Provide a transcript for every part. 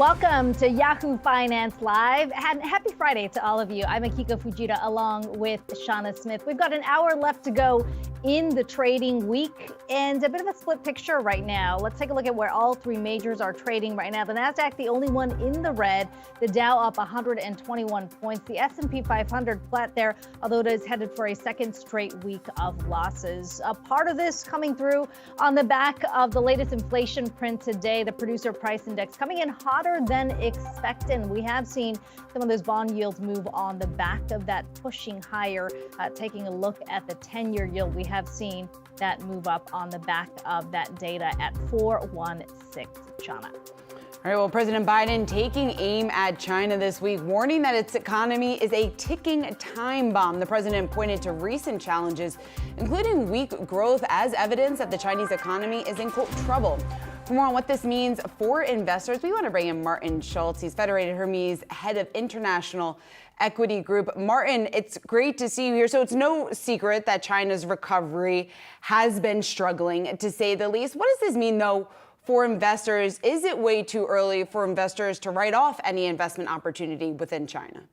Welcome to Yahoo Finance Live, and happy Friday to all of you. I'm Akiko Fujita along with Shauna Smith. We've got an hour left to go in the trading week and a bit of a split picture right now. Let's take a look at where all three majors are trading right now. The Nasdaq, the only one in the red. The Dow up 121 points. The S&P 500 flat there, although it is headed for a second straight week of losses. A part of this coming through on the back of the latest inflation print today, the producer price index coming in hotter than expected. We have seen some of those bond yields move on the back of that, pushing higher. Taking a look at the 10-year yield, we have seen that move up on the back of that data at 4.16. Shauna. All right, well, President Biden taking aim at China this week, warning that its economy is a ticking time bomb. The president pointed to recent challenges, including weak growth, as evidence that the Chinese economy is in, quote, trouble. For more on what this means for investors, we want to bring in Martin Schultz. He's Federated Hermes, head of International Equity Group. Martin, it's great to see you here. So it's no secret that China's recovery has been struggling, to say the least. What does this mean, though, for investors? Is it way too early for investors to write off any investment opportunity within China?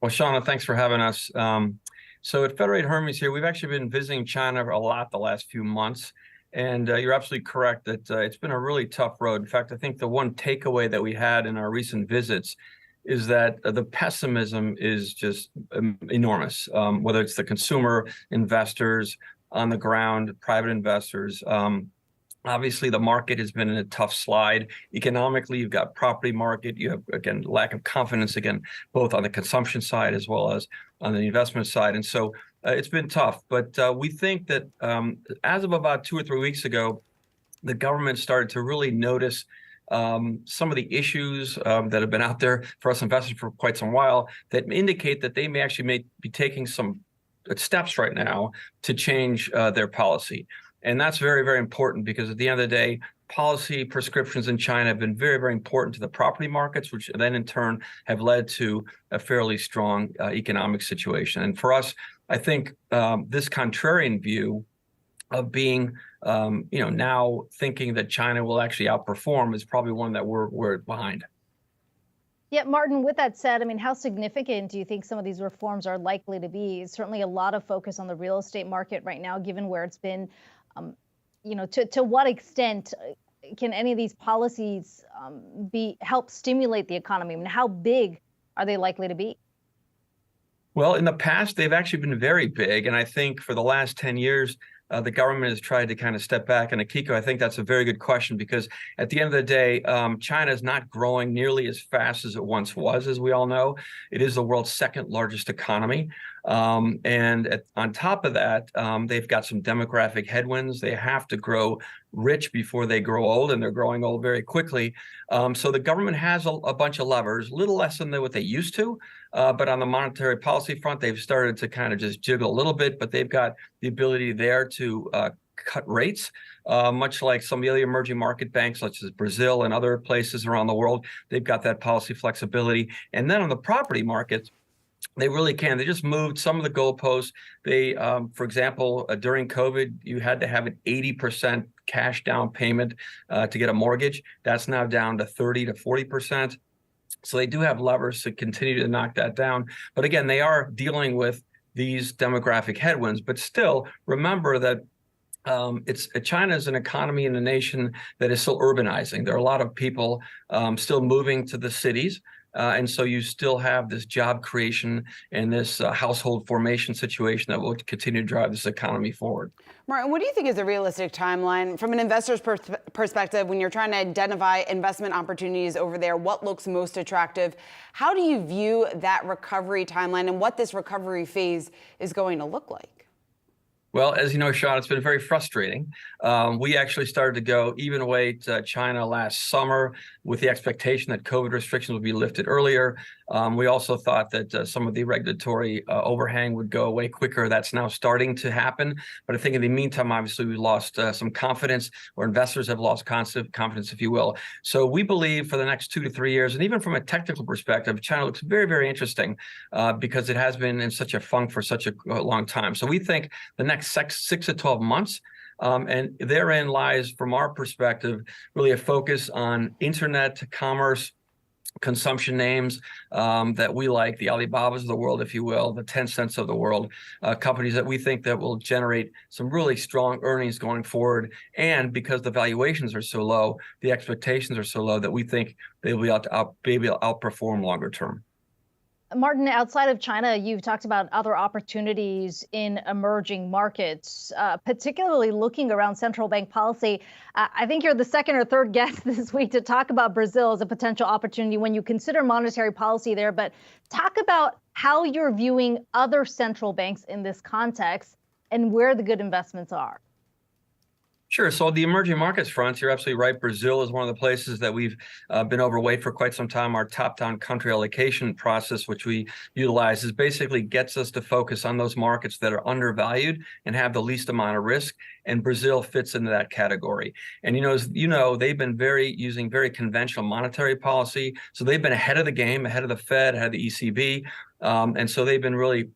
Well, Shauna, thanks for having us. So at Federated Hermes here, we've actually been visiting China a lot the last few months. And you're absolutely correct that it's been a really tough road. In fact, I think the one takeaway that we had in our recent visits is that the pessimism is just enormous, whether it's the consumer, investors on the ground, private investors. Obviously, the market has been in a tough slide. Economically, you've got property market. You have, again, lack of confidence, again, both on the consumption side as well as on the investment side. And so it's been tough. But we think that as of about 2 or 3 weeks ago, the government started to really notice some of the issues that have been out there for us investors for quite some while that indicate that they may be taking some steps right now to change their policy. And that's very, very important because at the end of the day, policy prescriptions in China have been very, very important to the property markets, which then in turn have led to a fairly strong economic situation. And for us, I think this contrarian view of being, now thinking that China will actually outperform is probably one that we're behind. Yeah, Martin, with that said, I mean, how significant do you think some of these reforms are likely to be? Certainly a lot of focus on the real estate market right now, given where it's been. To what extent can any of these policies help stimulate the economy? I mean, how big are they likely to be? Well, in the past, they've actually been very big. And I think for the last 10 years, the government has tried to kind of step back. And Akiko, I think that's a very good question, because at the end of the day, China is not growing nearly as fast as it once was, as we all know. It is the world's second largest economy. On top of that, they've got some demographic headwinds. They have to grow rich before they grow old, and they're growing old very quickly. So the government has a bunch of levers, a little less than what they used to. But on the monetary policy front, they've started to kind of just jiggle a little bit, but they've got the ability there to cut rates, much like some of the other emerging market banks, such as Brazil and other places around the world. They've got that policy flexibility. And then on the property market, they really can. They just moved some of the goalposts. They, for example, during COVID, you had to have an 80% cash down payment to get a mortgage. That's now down to 30 to 40%. So they do have levers to continue to knock that down. But again, they are dealing with these demographic headwinds. But still, remember that China is an economy and a nation that is still urbanizing. There are a lot of people still moving to the cities. And so you still have this job creation and this household formation situation that will continue to drive this economy forward. Martin, what do you think is a realistic timeline from an investor's perspective when you're trying to identify investment opportunities over there? What looks most attractive? How do you view that recovery timeline and what this recovery phase is going to look like? Well, as you know, Sean, it's been very frustrating. We actually started to go even away to China last summer with the expectation that COVID restrictions would be lifted earlier. We also thought that some of the regulatory overhang would go away quicker. That's now starting to happen. But I think in the meantime, obviously, we lost some confidence, or investors have lost confidence, if you will. So we believe for the next 2 to 3 years, and even from a technical perspective, China looks very, very interesting because it has been in such a funk for such a long time. So we think the next 6 to 12 months And therein lies, from our perspective, really a focus on internet commerce, consumption names that we like, the Alibabas of the world, if you will, the Tencents of the world, companies that we think that will generate some really strong earnings going forward. And because the valuations are so low, the expectations are so low that we think they will be able to outperform longer term. Martin, outside of China, you've talked about other opportunities in emerging markets, particularly looking around central bank policy. I think you're the second or third guest this week to talk about Brazil as a potential opportunity when you consider monetary policy there. But talk about how you're viewing other central banks in this context and where the good investments are. Sure. So the emerging markets front, you're absolutely right. Brazil is one of the places that we've been overweight for quite some time. Our top-down country allocation process, which we utilize, is basically gets us to focus on those markets that are undervalued and have the least amount of risk. And Brazil fits into that category. And as you know, they've been using very conventional monetary policy. So they've been ahead of the game, ahead of the Fed, ahead of the ECB. And so they've been really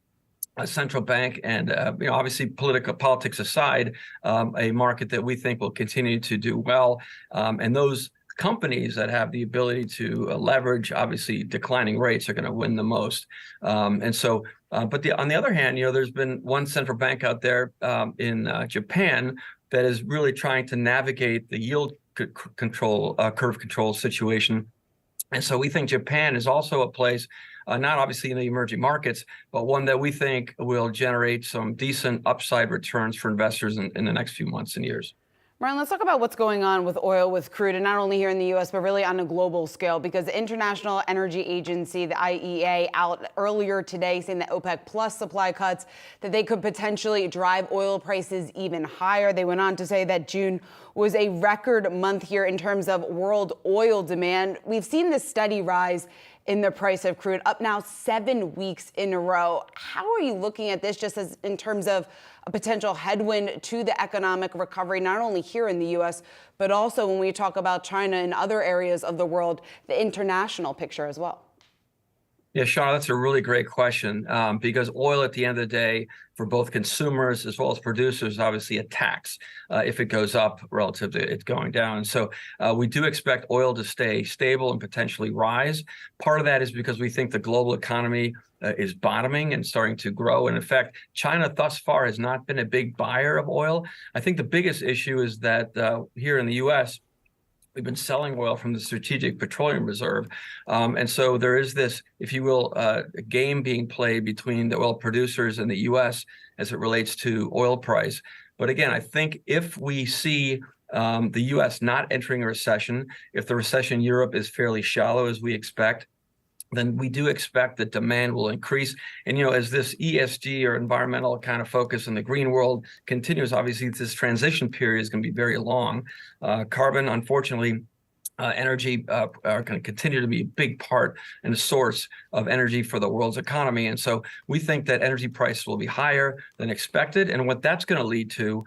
a central bank and, obviously politics aside, a market that we think will continue to do well. And those companies that have the ability to leverage, obviously, declining rates are going to win the most. But on the other hand, there's been one central bank out there in Japan that is really trying to navigate the yield curve control situation. And so we think Japan is also a place, not obviously in the emerging markets, but one that we think will generate some decent upside returns for investors in the next few months and years. Martin, let's talk about what's going on with oil, with crude, and not only here in the U.S., but really on a global scale, because the International Energy Agency, the IEA, out earlier today saying that OPEC plus supply cuts, that they could potentially drive oil prices even higher. They went on to say that June was a record month here in terms of world oil demand. We've seen this steady rise in the price of crude, up now 7 weeks in a row. How are you looking at this just as in terms of a potential headwind to the economic recovery, not only here in the U.S., but also when we talk about China and other areas of the world, the international picture as well? Yeah, Shauna, that's a really great question because oil at the end of the day, for both consumers as well as producers, is obviously a tax if it goes up relative to it going down. And so we do expect oil to stay stable and potentially rise. Part of that is because we think the global economy is bottoming and starting to grow. And in fact, China thus far has not been a big buyer of oil. I think the biggest issue is that here in the U.S., we've been selling oil from the Strategic Petroleum Reserve. And so there is this, if you will, game being played between the oil producers and the U.S. as it relates to oil price. But again, I think if we see the U.S. not entering a recession, if the recession in Europe is fairly shallow as we expect, then we do expect that demand will increase. And, as this ESG or environmental kind of focus in the green world continues, obviously this transition period is going to be very long. Carbon, unfortunately, energy are going to continue to be a big part and a source of energy for the world's economy. And so we think that energy prices will be higher than expected. And what that's going to lead to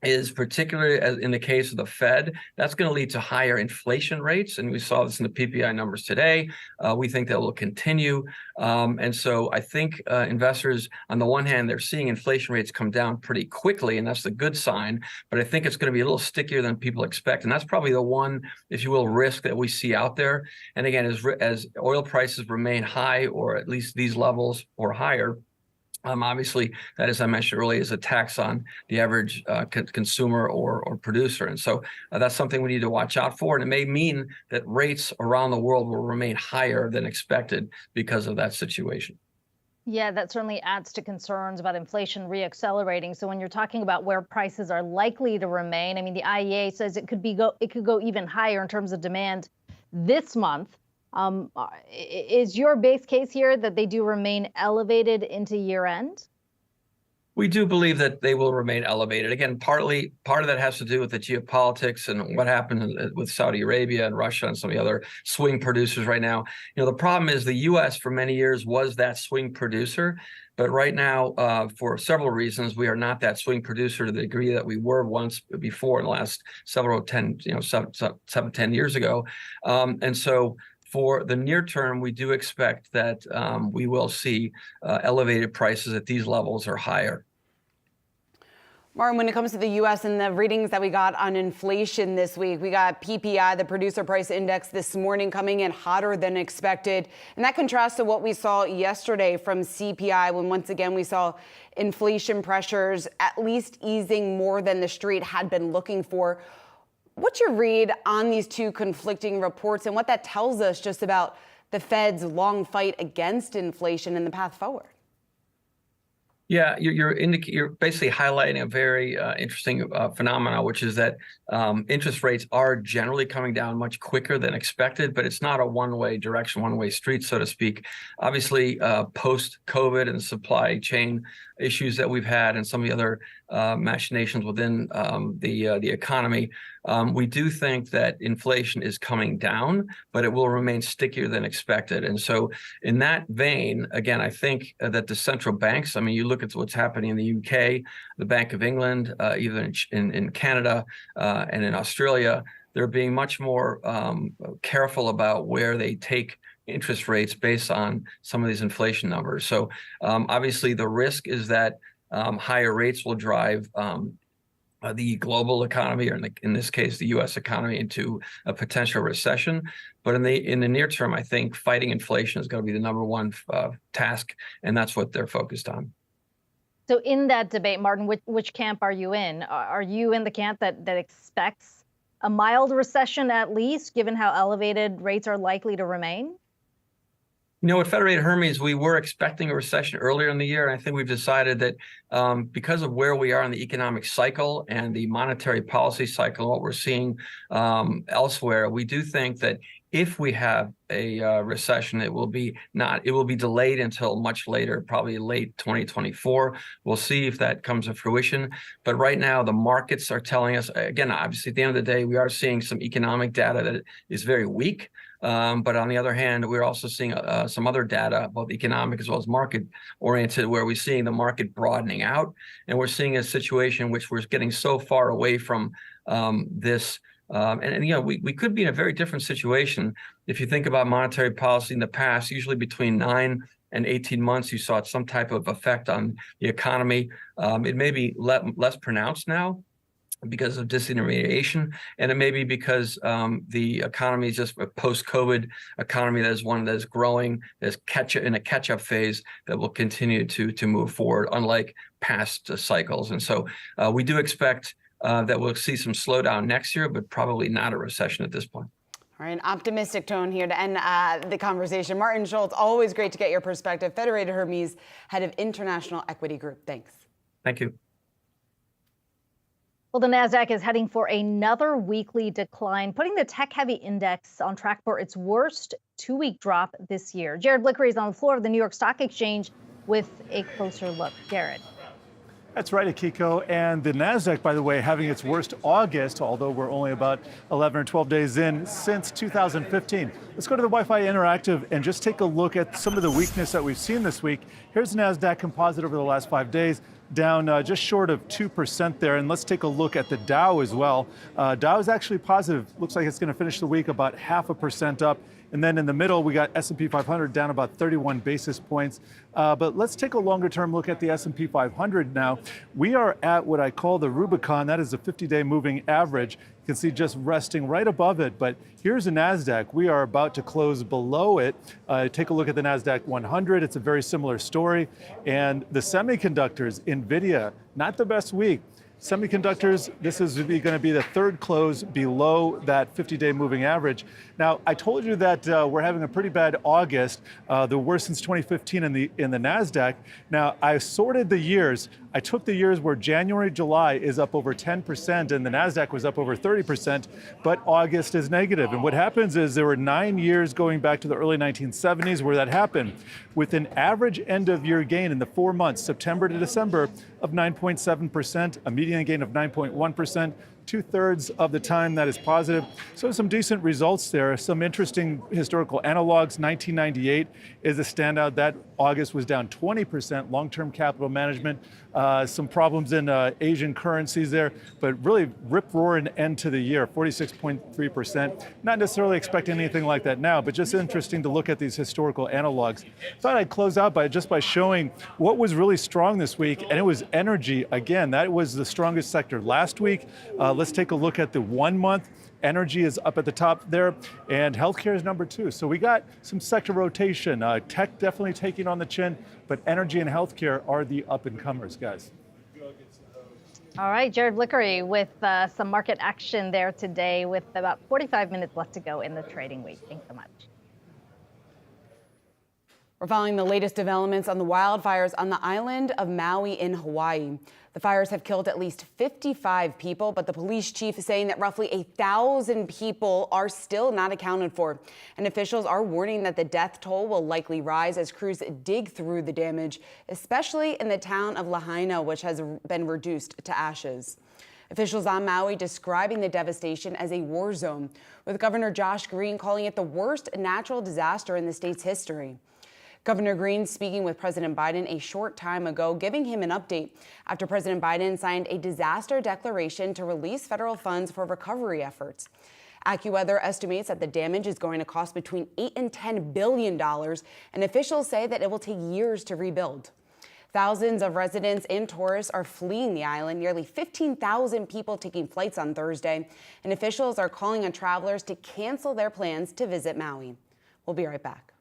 is, particularly as in the case of the Fed, that's going to lead to higher inflation rates. And we saw this in the PPI numbers today. We think that will continue. And so I think investors, on the one hand, they're seeing inflation rates come down pretty quickly, and that's the good sign. But I think it's going to be a little stickier than people expect. And that's probably the one, if you will, risk that we see out there. And again, as oil prices remain high, or at least these levels or higher, obviously, that, as I mentioned earlier, is a tax on the average consumer or producer. And so that's something we need to watch out for. And it may mean that rates around the world will remain higher than expected because of that situation. Yeah, that certainly adds to concerns about inflation reaccelerating. So when you're talking about where prices are likely to remain, I mean, the IEA says it could go even higher in terms of demand this month. Is your base case here that they do remain elevated into year end? We do believe that they will remain elevated. Again, part of that has to do with the geopolitics and what happened with Saudi Arabia and Russia and some of the other swing producers right now. The problem is the U.S. for many years was that swing producer. But right now, for several reasons, we are not that swing producer to the degree that we were once before in the last 10 years ago. And so for the near term, we do expect that we will see elevated prices at these levels or higher. Martin, when it comes to the U.S. and the readings that we got on inflation this week, we got PPI, the Producer Price Index, this morning coming in hotter than expected. And that contrasts to what we saw yesterday from CPI, when once again we saw inflation pressures at least easing more than the street had been looking for. What's your read on these two conflicting reports and what that tells us just about the Fed's long fight against inflation and the path forward? Yeah, you're basically highlighting a very interesting phenomenon, which is that interest rates are generally coming down much quicker than expected, but it's not a one-way direction, one-way street, so to speak. Obviously, post-COVID and supply chain issues that we've had and some of the other machinations within the economy, we do think that inflation is coming down, but it will remain stickier than expected. And so in that vein, again, I think that the central banks, I mean, you look at what's happening in the UK, the Bank of England, even in Canada and in Australia, they're being much more careful about where they take interest rates based on some of these inflation numbers. So obviously the risk is that higher rates will drive the global economy, or in this case, the U.S. economy, into a potential recession. But in the near term, I think fighting inflation is going to be the number one task, and that's what they're focused on. So in that debate, Martin, which camp are you in? Are you in the camp that expects a mild recession, at least, given how elevated rates are likely to remain? You know, at Federated Hermes, we were expecting a recession earlier in the year, and I think we've decided that because of where we are in the economic cycle and the monetary policy cycle, what we're seeing elsewhere, we do think that if we have a recession, it will be delayed until much later, probably late 2024. We'll see if that comes to fruition. But right now, the markets are telling us, again, obviously, at the end of the day, we are seeing some economic data that is very weak. But on the other hand, we're also seeing some other data, both economic as well as market-oriented, where we're seeing the market broadening out. And we're seeing a situation in which we're getting so far away from this. And you know, we could be in a very different situation. If you think about monetary policy in the past, usually between 9 and 18 months, you saw some type of effect on the economy. It may be less pronounced now because of disintermediation, and it may be because the economy is just a post-COVID economy that is one that is growing, that's in a catch-up phase that will continue to move forward, unlike past cycles. And so we do expect that we'll see some slowdown next year, but probably not a recession at this point. All right, an optimistic tone here to end the conversation. Martin Schultz, always great to get your perspective. Federated Hermes, head of International Equity Group. Thanks. Thank you. Well, the Nasdaq is heading for another weekly decline, putting the tech-heavy index on track for its worst two-week drop this year. Jared Blickery is on the floor of the New York Stock Exchange with a closer look. Jared. That's right, Akiko. And the Nasdaq, by the way, having its worst August, although we're only about 11 or 12 days in, since 2015. Let's go to the Wi-Fi Interactive and just take a look at some of the weakness that we've seen this week. Here's the Nasdaq Composite over the last 5 days, down just short of 2% there. And let's take a look at the Dow as well. Dow is actually positive. Looks like it's going to finish the week about 0.5% up. And then in the middle, we got S&P 500 down about 31 basis points. But let's take a longer term look at the S&P 500 now. We are at what I call the Rubicon. That is a 50-day moving average. You can see just resting right above it. But here's the Nasdaq. We are about to close below it. Take a look at the Nasdaq 100. It's a very similar story. And the semiconductors, NVIDIA, not the best week. Semiconductors, this is going to be the third close below that 50-day moving average. Now, I told you that we're having a pretty bad August, the worst since 2015 in the Nasdaq. Now, I sorted the years. I took the years where January, July is up over 10% and the Nasdaq was up over 30%, but August is negative. And what happens is there were 9 years going back to the early 1970s where that happened, with an average end of year gain in the 4 months, September to December, of 9.7%, a median gain of 9.1%. 2/3 of the time that is positive. So some decent results there. Some interesting historical analogs. 1998 is a standout. That August was down 20%. Long-term capital management, some problems in Asian currencies there, but really rip-roaring end to the year, 46.3%. Not necessarily expecting anything like that now, but just interesting to look at these historical analogs. Thought I'd close out by showing what was really strong this week, and it was energy. Again, that was the strongest sector last week. Let's take a look at the 1 month. Energy is up at the top there, and healthcare is number 2. So we got some sector rotation. Tech definitely taking on the chin, but energy and healthcare are the up-and-comers, guys. All right, Jared Blickery with some market action there today with about 45 minutes left to go in the trading week. Thanks so much. We're following the latest developments on the wildfires on the island of Maui in Hawaii. The fires have killed at least 55 people, but the police chief is saying that roughly 1,000 people are still not accounted for. And officials are warning that the death toll will likely rise as crews dig through the damage, especially in the town of Lahaina, which has been reduced to ashes. Officials on Maui describing the devastation as a war zone, with Governor Josh Green calling it the worst natural disaster in the state's history. Governor Green speaking with President Biden a short time ago, giving him an update after President Biden signed a disaster declaration to release federal funds for recovery efforts. AccuWeather estimates that the damage is going to cost between $8 and $10 billion, and officials say that it will take years to rebuild. Thousands of residents and tourists are fleeing the island, nearly 15,000 people taking flights on Thursday, and officials are calling on travelers to cancel their plans to visit Maui. We'll be right back.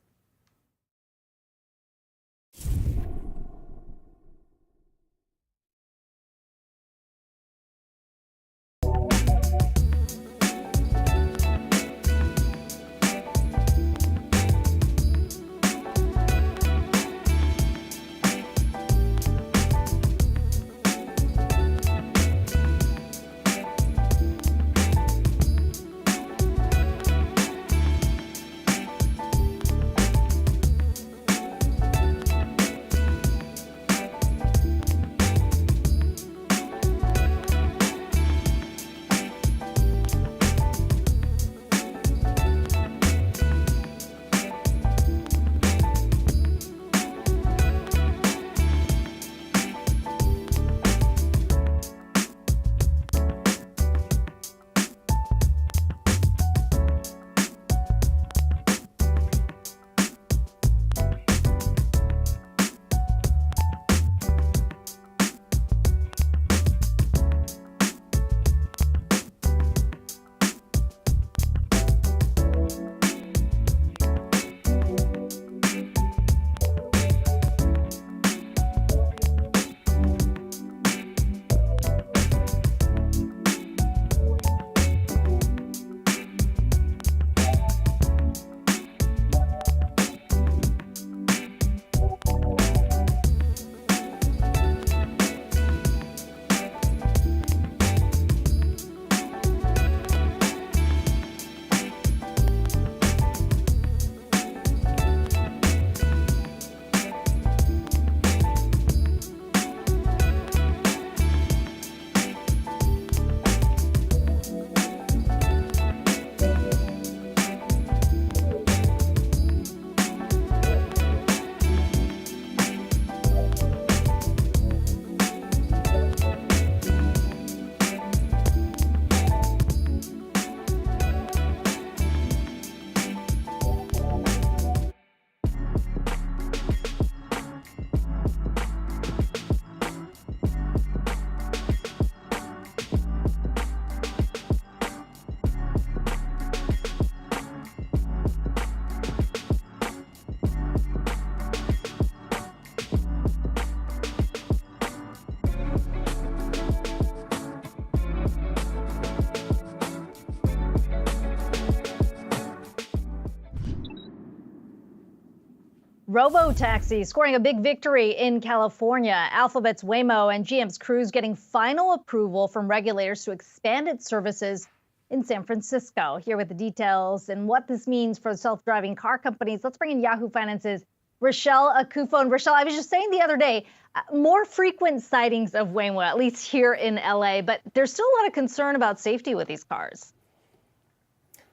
Robo-taxi scoring a big victory in California. Alphabet's Waymo and GM's Cruise getting final approval from regulators to expand its services in San Francisco. Here with the details and what this means for self-driving car companies, let's bring in Yahoo Finance's Rochelle Akufo. And Rochelle, I was just saying the other day, more frequent sightings of Waymo, at least here in LA, but there's still a lot of concern about safety with these cars.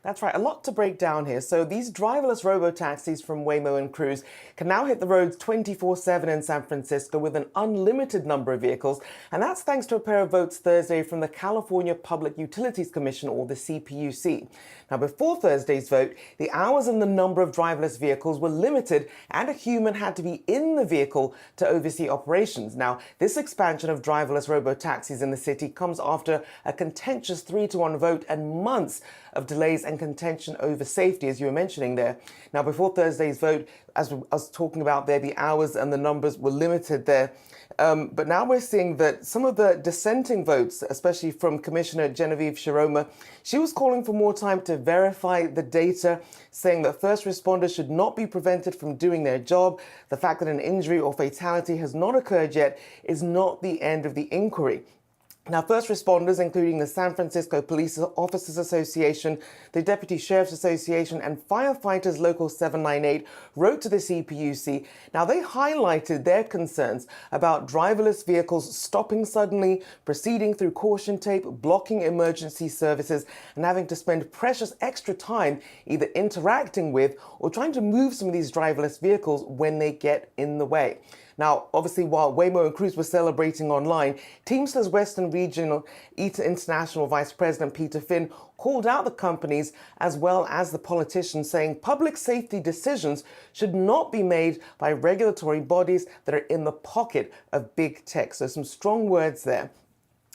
That's right, a lot to break down here. So these driverless robo-taxis from Waymo and Cruise can now hit the roads 24/7 in San Francisco with an unlimited number of vehicles. And that's thanks to a pair of votes Thursday from the California Public Utilities Commission, or the CPUC. Now, before Thursday's vote, the hours and the number of driverless vehicles were limited, and a human had to be in the vehicle to oversee operations. Now, this expansion of driverless robo-taxis in the city comes after a contentious 3-1 vote and months of delays and contention over safety, as you were mentioning there. Now, before Thursday's vote, as I was talking about there, the hours and the numbers were limited there. But now we're seeing that some of the dissenting votes, especially from Commissioner Genevieve Sharoma, she was calling for more time to verify the data, saying that first responders should not be prevented from doing their job. The fact that an injury or fatality has not occurred yet is not the end of the inquiry. Now, first responders, including the San Francisco Police Officers Association, the Deputy Sheriff's Association, and Firefighters Local 798, wrote to the CPUC. Now, they highlighted their concerns about driverless vehicles stopping suddenly, proceeding through caution tape, blocking emergency services, and having to spend precious extra time either interacting with or trying to move some of these driverless vehicles when they get in the way. Now, obviously, while Waymo and Cruise were celebrating online, Teamsters Western Regional International Vice President Peter Finn called out the companies as well as the politicians, saying public safety decisions should not be made by regulatory bodies that are in the pocket of big tech. So some strong words there.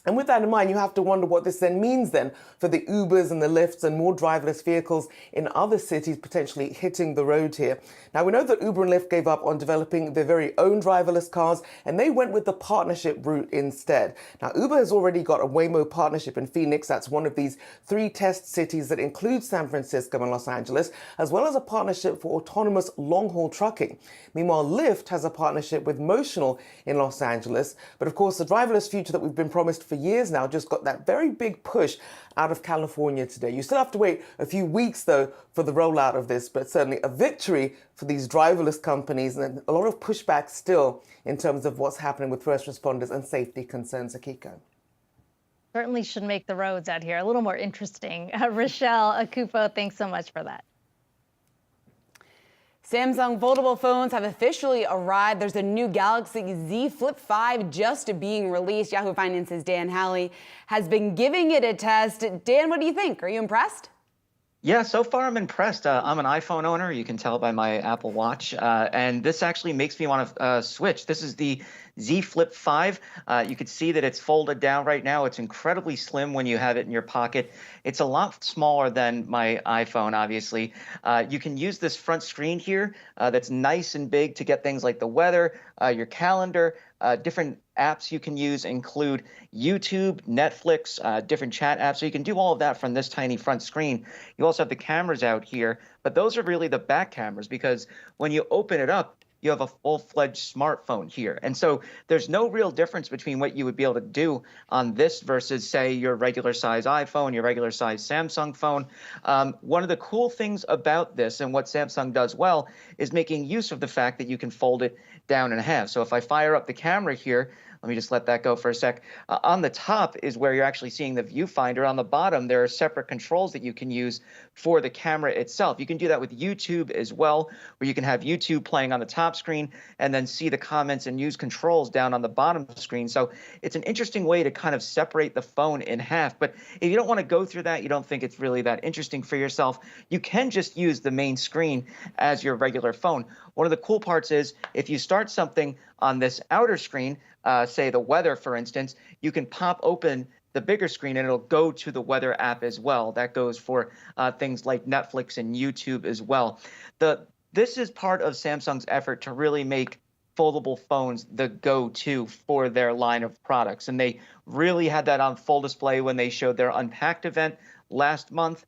And with that in mind, you have to wonder what this then means then for the Ubers and the Lyfts and more driverless vehicles in other cities potentially hitting the road here. Now, we know that Uber and Lyft gave up on developing their very own driverless cars, and they went with the partnership route instead. Now, Uber has already got a Waymo partnership in Phoenix. That's one of these 3 test cities that include San Francisco and Los Angeles, as well as a partnership for autonomous long-haul trucking. Meanwhile, Lyft has a partnership with Motional in Los Angeles. But of course, the driverless future that we've been promised for years now just got that very big push out of California today. You still have to wait a few weeks, though, for the rollout of this, but certainly a victory for these driverless companies, and a lot of pushback still in terms of what's happening with first responders and safety concerns. Akiko. Certainly should make the roads out here a little more interesting. Rochelle Akufo, thanks so much for that. Samsung foldable phones have officially arrived. There's a new Galaxy Z Flip 5 just being released. Yahoo Finance's Dan Halley has been giving it a test. Dan, what do you think? Are you impressed? Yeah, so far I'm impressed. I'm an iPhone owner. You can tell by my Apple Watch. And this actually makes me want to switch. This is the Z Flip 5. You can see that it's folded down right now. It's incredibly slim when you have it in your pocket. It's a lot smaller than my iPhone, obviously. You can use this front screen here that's nice and big to get things like the weather, your calendar, different apps you can use include YouTube, Netflix, different chat apps. So you can do all of that from this tiny front screen. You also have the cameras out here, but those are really the back cameras, because when you open it up, you have a full-fledged smartphone here. And so there's no real difference between what you would be able to do on this versus, say, your regular size iPhone, your regular size Samsung phone. One of the cool things about this, and what Samsung does well, is making use of the fact that you can fold it down in half. So if I fire up the camera here, let me just let that go for a sec. On the top is where you're actually seeing the viewfinder. On the bottom, there are separate controls that you can use for the camera itself. You can do that with YouTube as well, where you can have YouTube playing on the top screen and then see the comments and use controls down on the bottom screen. So it's an interesting way to kind of separate the phone in half. But if you don't want to go through that, you don't think it's really that interesting for yourself, you can just use the main screen as your regular phone. One of the cool parts is if you start something on this outer screen, say the weather, for instance, you can pop open the bigger screen and it'll go to the weather app as well. That goes for things like Netflix and YouTube as well. This is part of Samsung's effort to really make foldable phones the go-to for their line of products. And they really had that on full display when they showed their Unpacked event last month.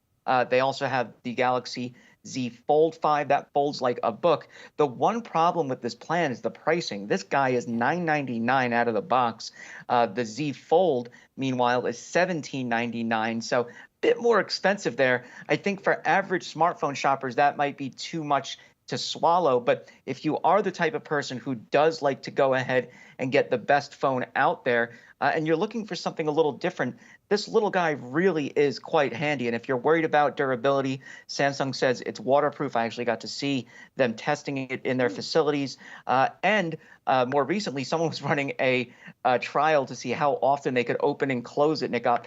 They also have the Galaxy Z Fold 5 that folds like a book. The one problem with this plan is the pricing. This guy is $999 out of the box. The Z Fold, meanwhile, is $1799. So a bit more expensive there. I think for average smartphone shoppers, that might be too much to swallow. But if you are the type of person who does like to go ahead and get the best phone out there, and you're looking for something a little different, this little guy really is quite handy. And if you're worried about durability, Samsung says it's waterproof. I actually got to see them testing it in their facilities. And more recently, someone was running a trial to see how often they could open and close it. And it got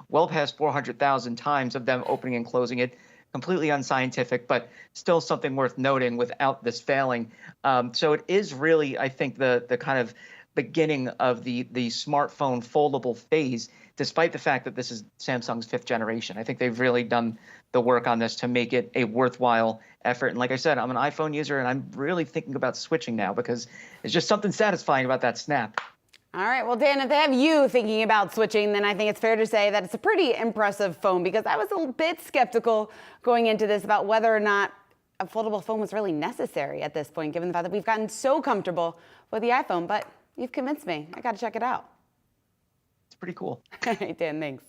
well past 400,000 times of them opening and closing it. Completely unscientific, but still something worth noting without this failing. So it is really, I think, the kind of beginning of the smartphone foldable phase, despite the fact that this is Samsung's 5th generation. I think they've really done the work on this to make it a worthwhile effort. And like I said, I'm an iPhone user, and I'm really thinking about switching now because it's just something satisfying about that snap. All right, well, Dan, if they have you thinking about switching, then I think it's fair to say that it's a pretty impressive phone, because I was a bit skeptical going into this about whether or not a foldable phone was really necessary at this point, given the fact that we've gotten so comfortable with the iPhone. But you've convinced me. I got to check it out. It's pretty cool. All right, Dan, thanks.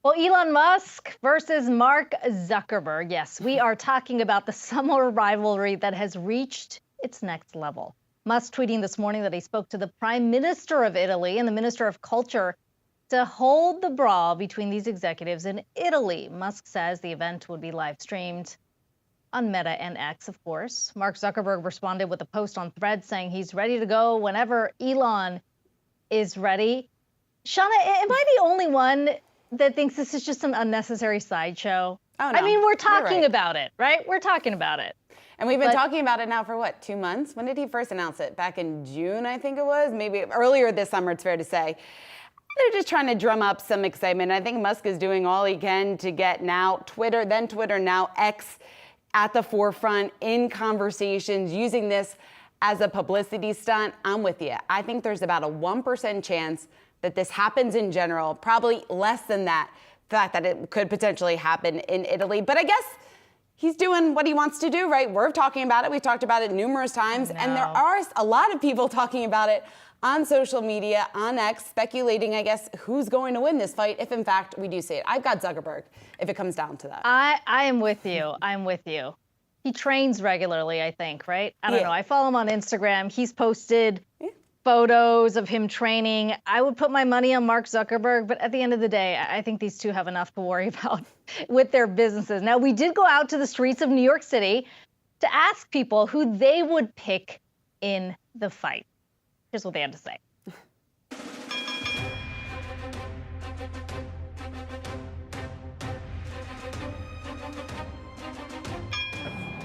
Well, Elon Musk versus Mark Zuckerberg. Yes, we are talking about the summer rivalry that has reached its next level. Musk tweeting this morning that he spoke to the Prime Minister of Italy and the Minister of Culture to hold the brawl between these executives in Italy. Musk says the event would be live streamed on Meta and X, of course. Mark Zuckerberg responded with a post on Threads saying he's ready to go whenever Elon is ready. Shauna, am I the only one that thinks this is just an unnecessary sideshow? Oh, no. I mean, we're talking right. about it, right? We're talking about it. And we've been talking about it now for what, 2 months? When did he first announce it? Back in June, I think it was. Maybe earlier this summer, it's fair to say. They're just trying to drum up some excitement. I think Musk is doing all he can to get now Twitter, now X, at the forefront in conversations, using this as a publicity stunt. I'm with you. I think there's about a 1% chance that this happens in general, probably less than that, the fact that it could potentially happen in Italy. But I guess he's doing what he wants to do, right? We're talking about it. We've talked about it numerous times. And there are a lot of people talking about it on social media, on X, speculating, I guess, who's going to win this fight if, in fact, we do see it. I've got Zuckerberg, if it comes down to that. I am with you. I'm with you. He trains regularly, I think, right? I don't know. I follow him on Instagram. He's posted photos of him training. I would put my money on Mark Zuckerberg, but at the end of the day, I think these two have enough to worry about with their businesses. Now, we did go out to the streets of New York City to ask people who they would pick in the fight. Here's what they had to say.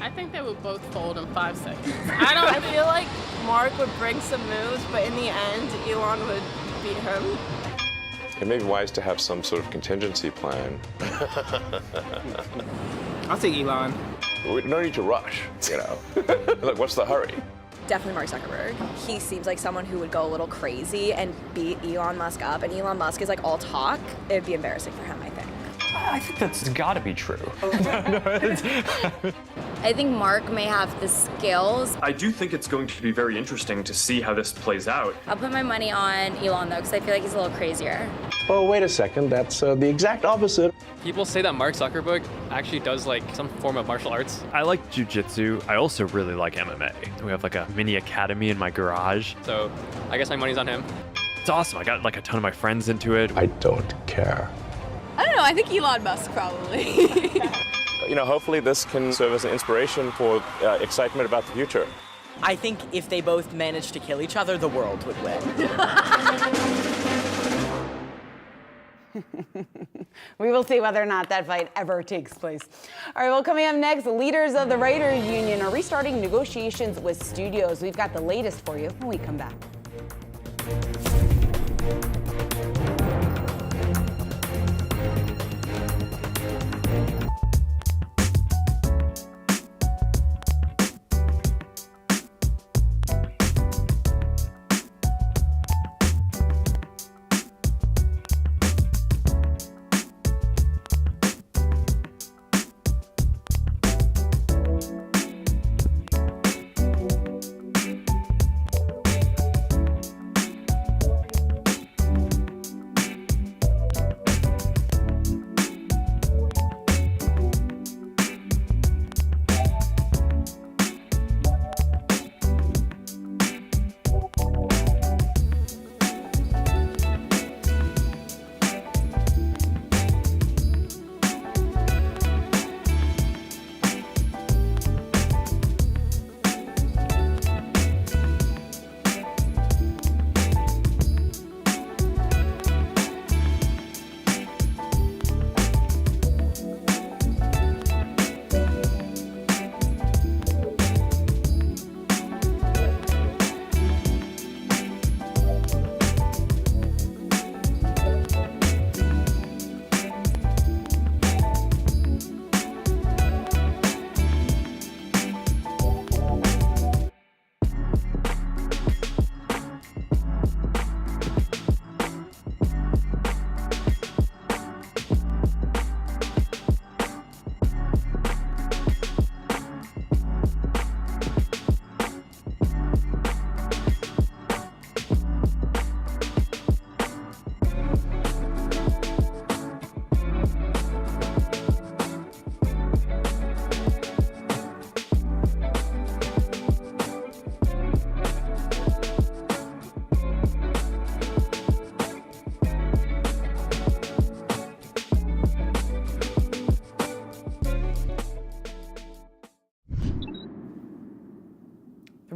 I think they would both fold in 5 seconds. I feel like Mark would bring some moves, but in the end, Elon would beat him. It may be wise to have some sort of contingency plan. I'll take Elon. No need to rush, you know. Look, what's the hurry? Definitely Mark Zuckerberg. He seems like someone who would go a little crazy and beat Elon Musk up, and Elon Musk is like all talk. It would be embarrassing for him, I think. I think that's gotta be true. I think Mark may have the skills. I do think it's going to be very interesting to see how this plays out. I'll put my money on Elon though, because I feel like he's a little crazier. Oh, wait a second, that's the exact opposite. People say that Mark Zuckerberg actually does like some form of martial arts. I like jiu-jitsu. I also really like MMA. We have like a mini academy in my garage. So I guess my money's on him. It's awesome. I got like a ton of my friends into it. I don't care. I don't know, I think Elon Musk probably. You know, hopefully this can serve as an inspiration for excitement about the future. I think if they both managed to kill each other, the world would win. We will see whether or not that fight ever takes place. All right, well, coming up next, leaders of the Writers Union are restarting negotiations with studios. We've got the latest for you when we come back.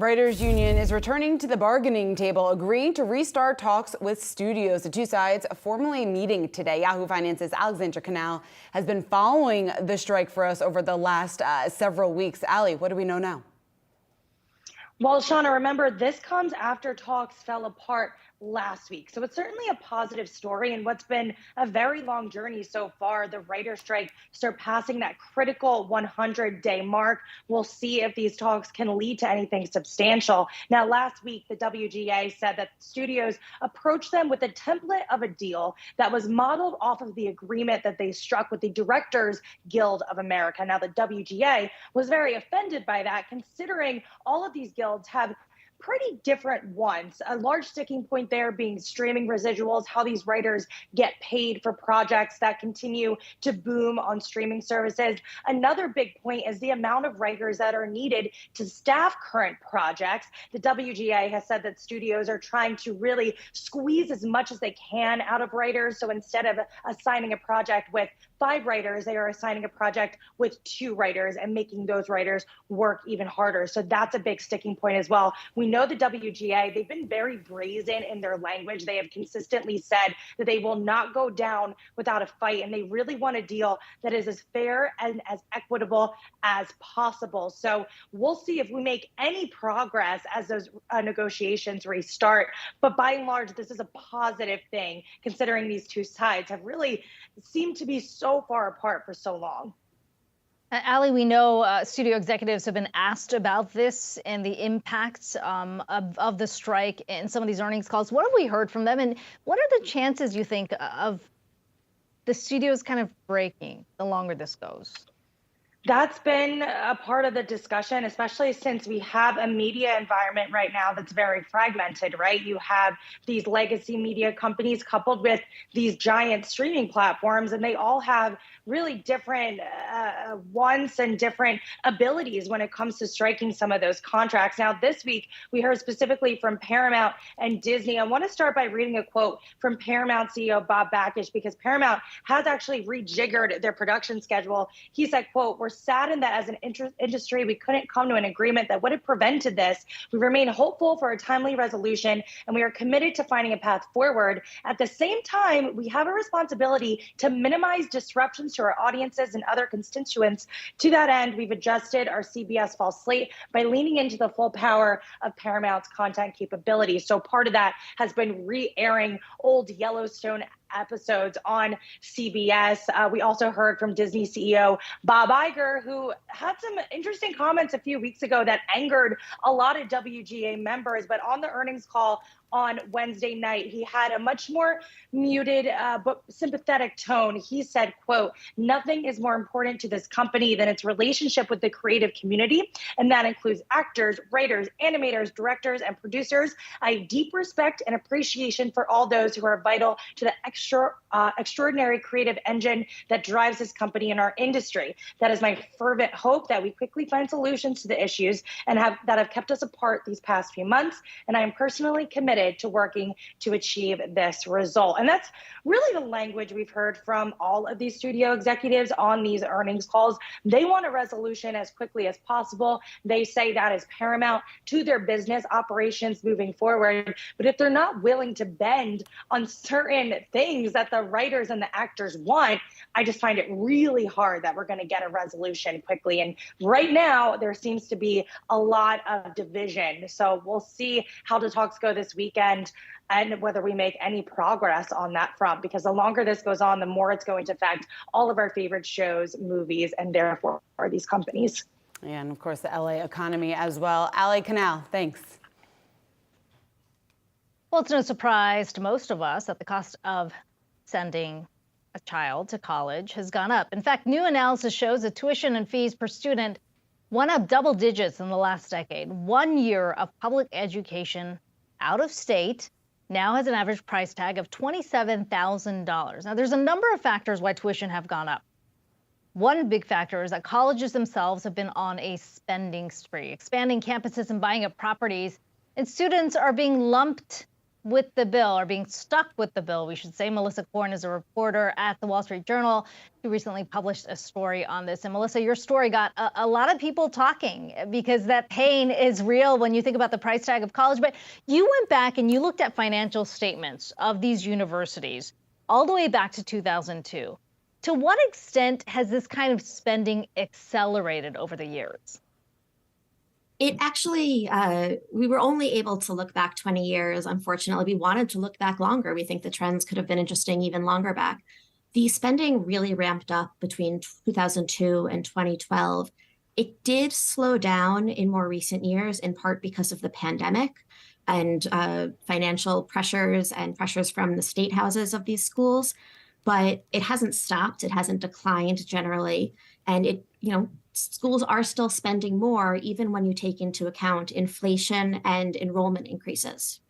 Writers Union is returning to the bargaining table, agreeing to restart talks with studios. The two sides formally meeting today. Yahoo Finance's Alexandra Canal has been following the strike for us over the last several weeks. Ali, what do we know now? Well, Shauna, remember, this comes after talks fell apart last week. So it's certainly a positive story and what's been a very long journey so far, the writer strike surpassing that critical 100-day mark. We'll see if these talks can lead to anything substantial. Now, last week, the WGA said that studios approached them with a template of a deal that was modeled off of the agreement that they struck with the Directors Guild of America. Now, the WGA was very offended by that, considering all of these guilds have pretty different ones. A large sticking point there being streaming residuals, how these writers get paid for projects that continue to boom on streaming services. Another big point is the amount of writers that are needed to staff current projects. The WGA has said that studios are trying to really squeeze as much as they can out of writers. So instead of assigning a project with 5 writers, they are assigning a project with 2 writers and making those writers work even harder. So that's a big sticking point as well. We know the WGA, they've been very brazen in their language. They have consistently said that they will not go down without a fight, and they really want a deal that is as fair and as equitable as possible. So we'll see if we make any progress as those negotiations restart. But by and large, this is a positive thing, considering these two sides have really seemed to be so far apart for so long. Ali, we know studio executives have been asked about this and the impacts of the strike in some of these earnings calls. What have we heard from them, and what are the chances, you think, of the studios kind of breaking the longer this goes? That's been a part of the discussion, especially since we have a media environment right now that's very fragmented, right? You have these legacy media companies coupled with these giant streaming platforms, and they all have really different wants and different abilities when it comes to striking some of those contracts. Now, this week, we heard specifically from Paramount and Disney. I want to start by reading a quote from Paramount CEO Bob Bakish, because Paramount has actually rejiggered their production schedule. He said, quote, "We're saddened that as an industry, we couldn't come to an agreement that would have prevented this. We remain hopeful for a timely resolution, and we are committed to finding a path forward. At the same time, we have a responsibility to minimize disruptions to our audiences and other constituents. To that end, we've adjusted our CBS fall slate by leaning into the full power of Paramount's content capabilities." So part of that has been re-airing old Yellowstone episodes on CBS. We also heard from Disney CEO Bob Iger, who had some interesting comments a few weeks ago that angered a lot of WGA members. But on the earnings call on Wednesday night, he had a much more muted but sympathetic tone. He said, quote, "Nothing is more important to this company than its relationship with the creative community, and that includes actors, writers, animators, directors, and producers. I have deep respect and appreciation for all those who are vital to the extraordinary creative engine that drives this company and our industry. That is my fervent hope that we quickly find solutions to the issues and that have kept us apart these past few months, and I am personally committed to working to achieve this result." And that's really the language we've heard from all of these studio executives on these earnings calls. They want a resolution as quickly as possible. They say that is paramount to their business operations moving forward. But if they're not willing to bend on certain things that the writers and the actors want, I just find it really hard that we're going to get a resolution quickly. And right now, there seems to be a lot of division. So we'll see how the talks go this weekend and whether we make any progress on that front, because the longer this goes on, the more it's going to affect all of our favorite shows, movies, and therefore these companies. And of course, the LA economy as well. Ali Canal, thanks. Well, it's no surprise to most of us that the cost of sending a child to college has gone up. In fact, new analysis shows that tuition and fees per student went up double digits in the last decade. 1 year of public education out of state now has an average price tag of $27,000. Now, there's a number of factors why tuition have gone up. One big factor is that colleges themselves have been on a spending spree, expanding campuses and buying up properties, and students are being lumped with the bill, or being stuck with the bill, we should say. Melissa Korn is a reporter at the Wall Street Journal who recently published a story on this. And Melissa, your story got a lot of people talking because that pain is real when you think about the price tag of college. But you went back and you looked at financial statements of these universities all the way back to 2002. To what extent has this kind of spending accelerated over the years? It actually, we were only able to look back 20 years. Unfortunately, we wanted to look back longer. We think the trends could have been interesting even longer back. The spending really ramped up between 2002 and 2012. It did slow down in more recent years, in part because of the pandemic and financial pressures and pressures from the state houses of these schools. But it hasn't stopped. It hasn't declined generally. And schools are still spending more, even when you take into account inflation and enrollment increases.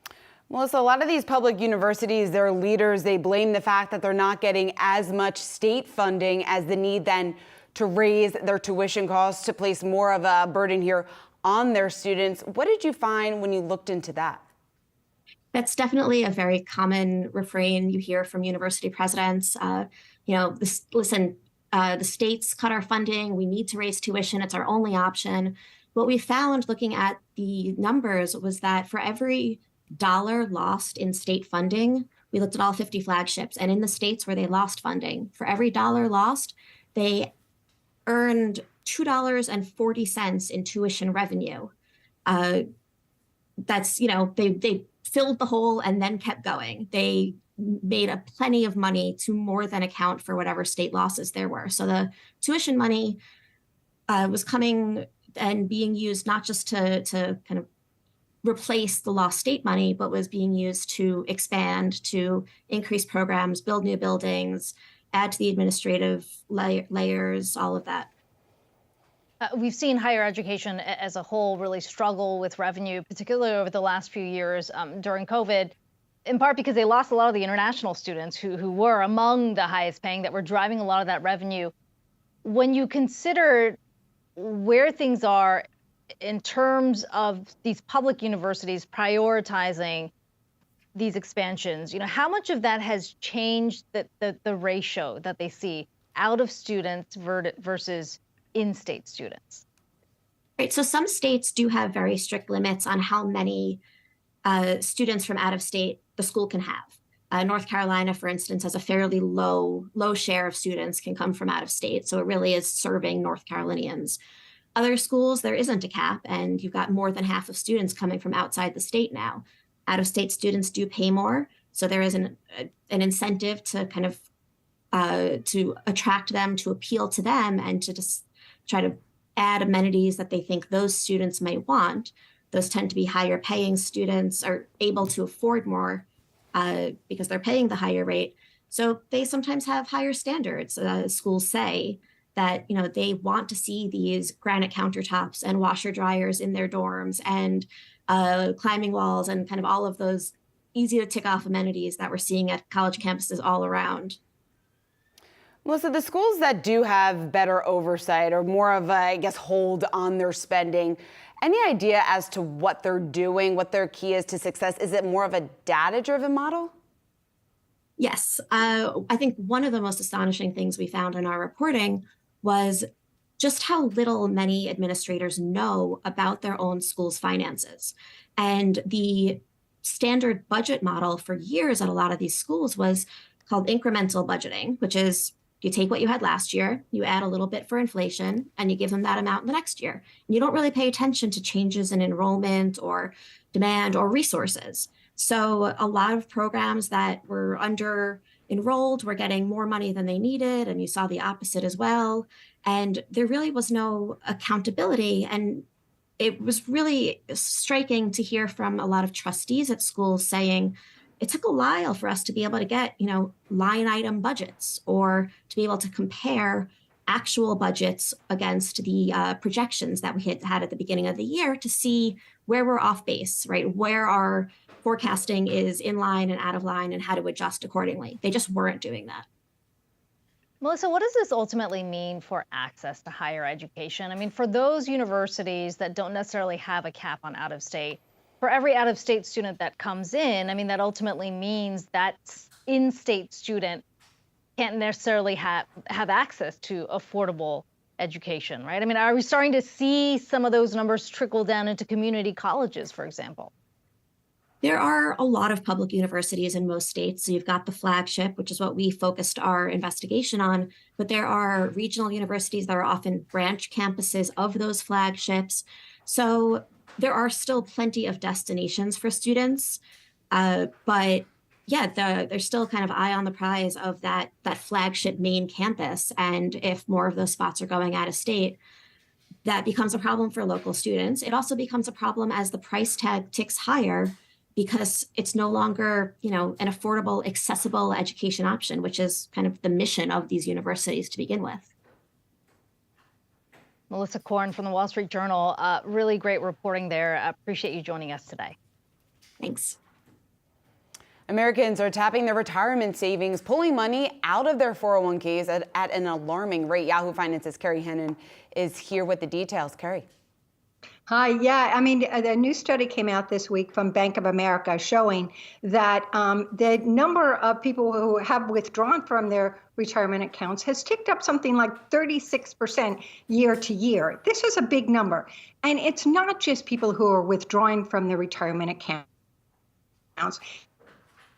Melissa, a lot of these public universities, their leaders, they blame the fact that they're not getting as much state funding as the need then to raise their tuition costs, to place more of a burden here on their students. What did you find when you looked into that? That's definitely a very common refrain you hear from university presidents. The states cut our funding. We need to raise tuition. It's our only option. What we found looking at the numbers was that for every dollar lost in state funding, we looked at all 50 flagships, and in the states where they lost funding, for every dollar lost, they earned $2.40 in tuition revenue. They filled the hole and then kept going. They made a plenty of money to more than account for whatever state losses there were. So the tuition money was coming and being used not just to kind of replace the lost state money, but was being used to expand, to increase programs, build new buildings, add to the administrative layers, all of that. We've seen higher education as a whole really struggle with revenue, particularly over the last few years during COVID, in part because they lost a lot of the international students who were among the highest paying, that were driving a lot of that revenue. When you consider where things are in terms of these public universities prioritizing these expansions, how much of that has changed the ratio that they see out of students versus in-state students? Right. So some states do have very strict limits on how many students from out of state the school can have. North Carolina, for instance, has a fairly low share of students can come from out of state. So it really is serving North Carolinians. Other schools, there isn't a cap, and you've got more than half of students coming from outside the state now. Out of state students do pay more. So there is an incentive to kind of to attract them, to appeal to them, and to just try to add amenities that they think those students may want. Those tend to be higher paying students, are able to afford more because they're paying the higher rate. So they sometimes have higher standards. Schools say that they want to see these granite countertops and washer dryers in their dorms, and climbing walls, and kind of all of those easy to tick off amenities that we're seeing at college campuses all around. Melissa, the schools that do have better oversight, or more of a, hold on their spending, any idea as to what they're doing, what their key is to success? Is it more of a data-driven model? Yes. I think one of the most astonishing things we found in our reporting was just how little many administrators know about their own school's finances. And the standard budget model for years at a lot of these schools was called incremental budgeting, which is you take what you had last year, you add a little bit for inflation, and you give them that amount in the next year. And you don't really pay attention to changes in enrollment or demand or resources. So a lot of programs that were under enrolled were getting more money than they needed, and you saw the opposite as well. And there really was no accountability. And it was really striking to hear from a lot of trustees at schools saying, it took a while for us to be able to get, line item budgets, or to be able to compare actual budgets against the projections that we had at the beginning of the year to see where we're off base, right? Where our forecasting is in line and out of line, and how to adjust accordingly. They just weren't doing that. Melissa, what does this ultimately mean for access to higher education? I mean, for those universities that don't necessarily have a cap on out of state, for every out-of-state student that comes in, I mean, that ultimately means that in-state student can't necessarily have access to affordable education, right? I mean, are we starting to see some of those numbers trickle down into community colleges, for example? There are a lot of public universities in most states. So you've got the flagship, which is what we focused our investigation on, but there are regional universities that are often branch campuses of those flagships. So there are still plenty of destinations for students, but yeah, there's still kind of eye on the prize of that flagship main campus. And if more of those spots are going out of state, that becomes a problem for local students. It also becomes a problem as the price tag ticks higher, because it's no longer, an affordable, accessible education option, which is kind of the mission of these universities to begin with. Melissa Korn from the Wall Street Journal, really great reporting there. Appreciate you joining us today. Thanks. Americans are tapping their retirement savings, pulling money out of their 401ks at an alarming rate. Yahoo Finance's Carrie Hennon is here with the details. Carrie. Hi. Yeah, I mean, the new study came out this week from Bank of America showing that the number of people who have withdrawn from their retirement accounts has ticked up something like 36% year to year. This is a big number. And it's not just people who are withdrawing from their retirement accounts.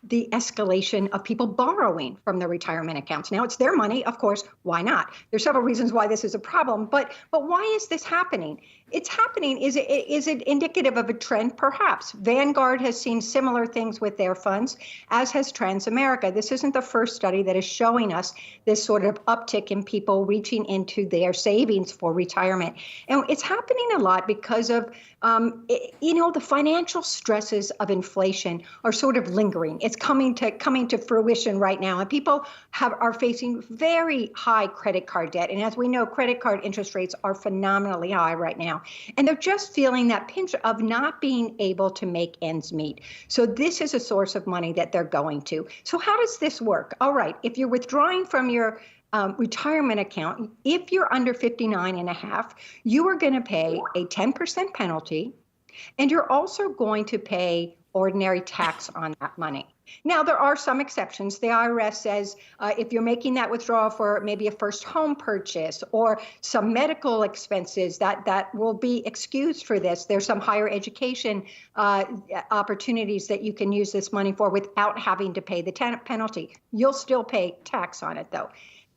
The escalation of people borrowing from their retirement accounts. Now, it's their money, of course. Why not? There's several reasons why this is a problem, but why is this happening? It's happening. Is it indicative of a trend? Perhaps. Vanguard has seen similar things with their funds, as has Transamerica. This isn't the first study that is showing us this sort of uptick in people reaching into their savings for retirement. And it's happening a lot because of, the financial stresses of inflation are sort of lingering. It's coming to fruition right now, and people are facing very high credit card debt. And as we know, credit card interest rates are phenomenally high right now. And they're just feeling that pinch of not being able to make ends meet. So this is a source of money that they're going to. So how does this work? All right, if you're withdrawing from your retirement account, if you're under 59 and a half, you are going to pay a 10% penalty, and you're also going to pay ordinary tax on that money. Now, there are some exceptions. The IRS says if you're making that withdrawal for maybe a first home purchase or some medical expenses, that will be excused for this. There's some higher education opportunities that you can use this money for without having to pay the penalty. You'll still pay tax on it, though.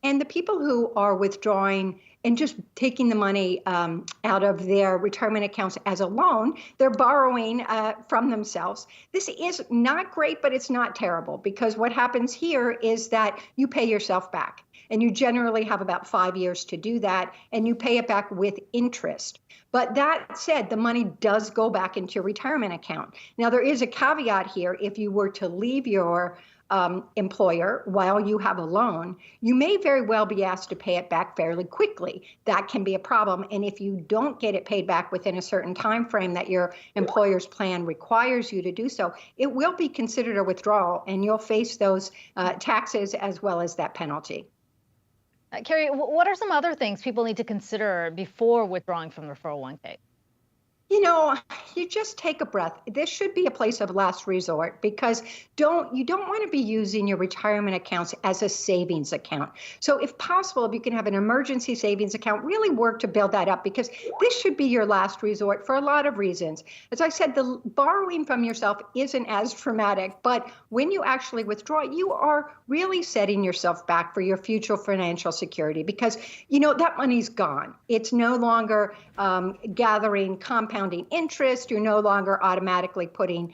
And the people who are withdrawing and just taking the money out of their retirement accounts as a loan, they're borrowing from themselves. This is not great, but it's not terrible, because what happens here is that you pay yourself back. And you generally have about 5 years to do that, and you pay it back with interest. But that said, the money does go back into your retirement account. Now, there is a caveat here. If you were to leave your employer while you have a loan, you may very well be asked to pay it back fairly quickly. That can be a problem. And if you don't get it paid back within a certain time frame that your employer's plan requires you to do so, it will be considered a withdrawal, and you'll face those taxes as well as that penalty. Carrie, what are some other things people need to consider before withdrawing from their 401k? You just take a breath. This should be a place of last resort, because you don't want to be using your retirement accounts as a savings account. So if possible, if you can have an emergency savings account, really work to build that up, because this should be your last resort for a lot of reasons. As I said, the borrowing from yourself isn't as traumatic, but when you actually withdraw, you are really setting yourself back for your future financial security, because that money's gone. It's no longer gathering compounding interest. You're no longer automatically putting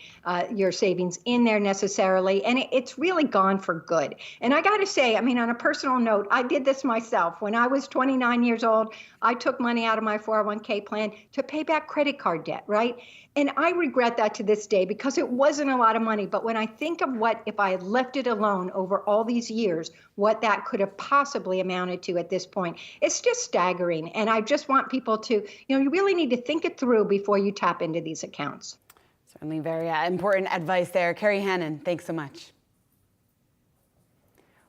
your savings in there necessarily, and it's really gone for good. And I got to say, on a personal note, I did this myself. When I was 29 years old, I took money out of my 401k plan to pay back credit card debt, right? And I regret that to this day, because it wasn't a lot of money. But when I think of what, if I had left it alone over all these years, what that could have possibly amounted to at this point, it's just staggering. And I just want people to, you really need to think it through before you tap into these accounts. Certainly very important advice there. Carrie Hennon, thanks so much.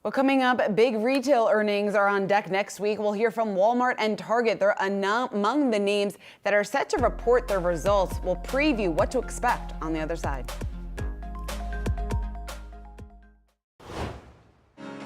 Well, coming up, big retail earnings are on deck next week. We'll hear from Walmart and Target. They're among the names that are set to report their results. We'll preview what to expect on the other side.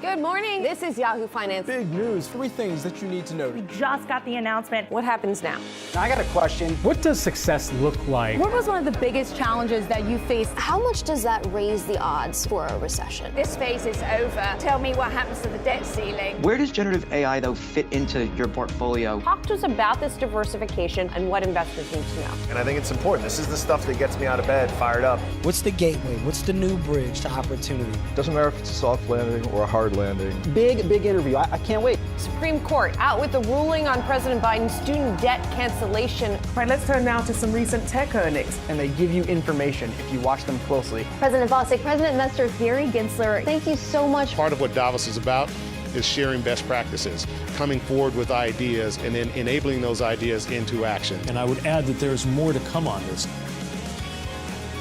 Good morning. This is Yahoo Finance. Big news. 3 things that you need to know. We just got the announcement. What happens now? I got a question. What does success look like? What was one of the biggest challenges that you faced? How much does that raise the odds for a recession? This phase is over. Tell me what happens to the debt ceiling. Where does generative AI, though, fit into your portfolio? Talk to us about this diversification and what investors need to know. And I think it's important. This is the stuff that gets me out of bed, fired up. What's the gateway? What's the new bridge to opportunity? Doesn't matter if it's a soft landing or a hard landing. Big interview. I can't wait. Supreme Court out with the ruling on President Biden's student debt cancellation. Right, let's turn now to some recent tech earnings. And they give you information if you watch them closely. President Bostic, President investor Gary Gensler, thank you so much. Part of what Davos is about is sharing best practices, coming forward with ideas, and then enabling those ideas into action. And I would add that there's more to come on this.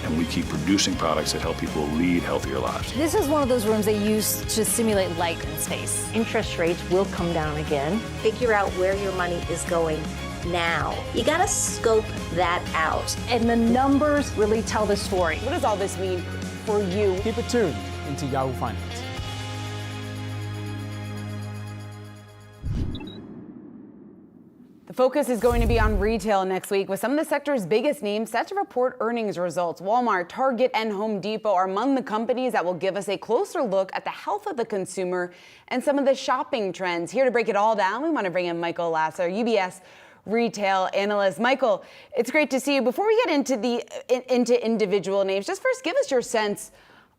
And we keep producing products that help people lead healthier lives. This is one of those rooms they use to simulate light in space. Interest rates will come down again. Figure out where your money is going now. You gotta scope that out. And the numbers really tell the story. What does all this mean for you? Keep it tuned into Yahoo Finance. The focus is going to be on retail next week, with some of the sector's biggest names set to report earnings results. Walmart, Target, and Home Depot are among the companies that will give us a closer look at the health of the consumer and some of the shopping trends. Here to break it all down, we want to bring in Michael Lasser, UBS retail analyst. Michael, it's great to see you. Before we get into individual names, just first give us your sense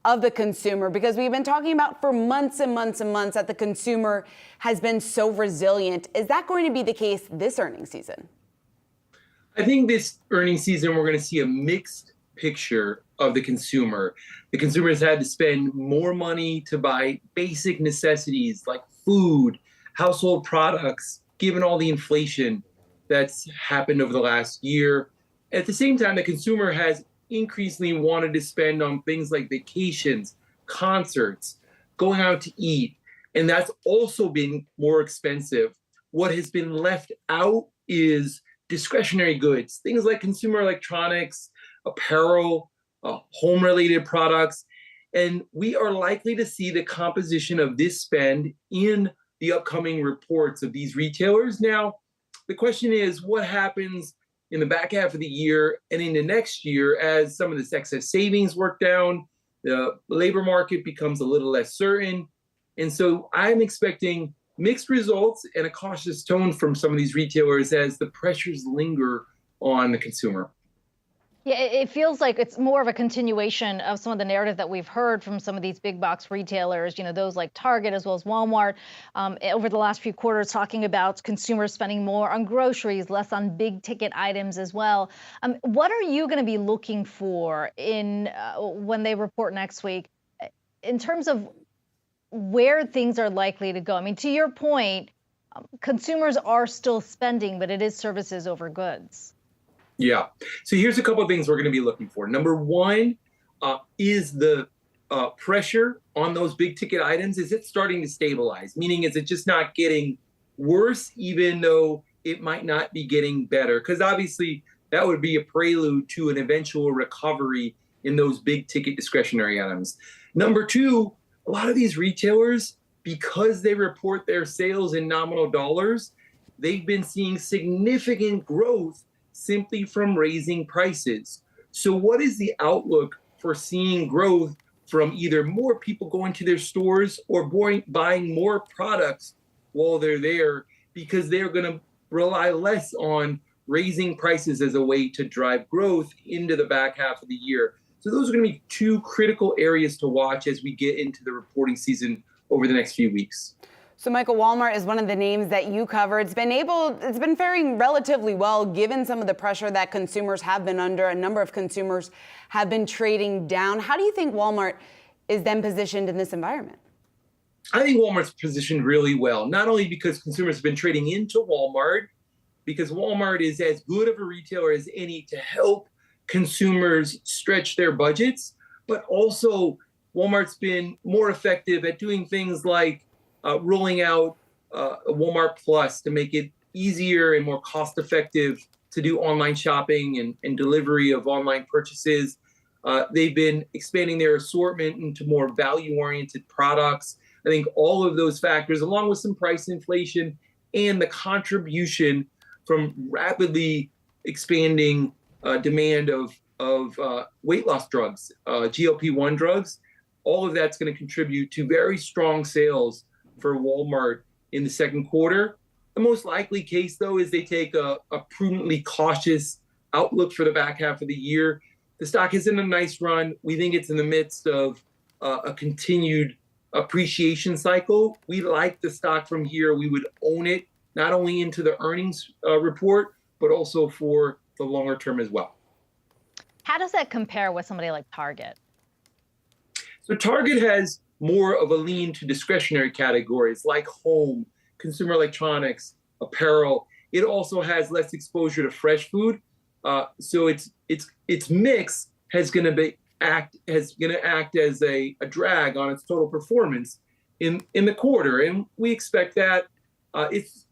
of the consumer, because we've been talking about for months and months and months that the consumer has been so resilient. Is that going to be the case this earnings season? I think this earnings season, we're going to see a mixed picture of the consumer. The consumer has had to spend more money to buy basic necessities like food, household products, given all the inflation that's happened over the last year. At the same time, the consumer has increasingly wanted to spend on things like vacations, concerts, going out to eat, and that's also been more expensive. What has been left out is discretionary goods, things like consumer electronics, apparel, home-related products, and we are likely to see the composition of this spend in the upcoming reports of these retailers. Now, the question is, what happens in the back half of the year and into next year as some of this excess savings work down, the labor market becomes a little less certain. And so I'm expecting mixed results and a cautious tone from some of these retailers as the pressures linger on the consumer. Yeah, it feels like it's more of a continuation of some of the narrative that we've heard from some of these big box retailers, those like Target as well as Walmart over the last few quarters, talking about consumers spending more on groceries, less on big ticket items as well. What are you going to be looking for in when they report next week in terms of where things are likely to go? I mean, to your point, consumers are still spending, but it is services over goods. Yeah. So here's a couple of things we're going to be looking for. Number one is the pressure on those big ticket items. Is it starting to stabilize? Meaning, is it just not getting worse, even though it might not be getting better? Because obviously that would be a prelude to an eventual recovery in those big ticket discretionary items. Number two, a lot of these retailers, because they report their sales in nominal dollars, they've been seeing significant growth simply from raising prices. So what is the outlook for seeing growth from either more people going to their stores or buying more products while they're there, because they're going to rely less on raising prices as a way to drive growth into the back half of the year? So those are going to be two critical areas to watch as we get into the reporting season over the next few weeks. So, Michael, Walmart is one of the names that you cover. It's been faring relatively well given some of the pressure that consumers have been under. A number of consumers have been trading down. How do you think Walmart is then positioned in this environment? I think Walmart's positioned really well, not only because consumers have been trading into Walmart, because Walmart is as good of a retailer as any to help consumers stretch their budgets, but also Walmart's been more effective at doing things like rolling out Walmart Plus to make it easier and more cost effective to do online shopping and delivery of online purchases. They've been expanding their assortment into more value-oriented products. I think all of those factors, along with some price inflation and the contribution from rapidly expanding demand of weight loss drugs, GLP-1 drugs, all of that's going to contribute to very strong sales for Walmart in the second quarter. The most likely case, though, is they take a prudently cautious outlook for the back half of the year. The stock is in a nice run. We think it's in the midst of a continued appreciation cycle. We like the stock from here. We would own it, not only into the earnings report, but also for the longer term as well. How does that compare with somebody like Target? So Target has more of a lean to discretionary categories like home, consumer electronics, apparel. It also has less exposure to fresh food. So its mix is going to act as a drag on its total performance in the quarter. And we expect that.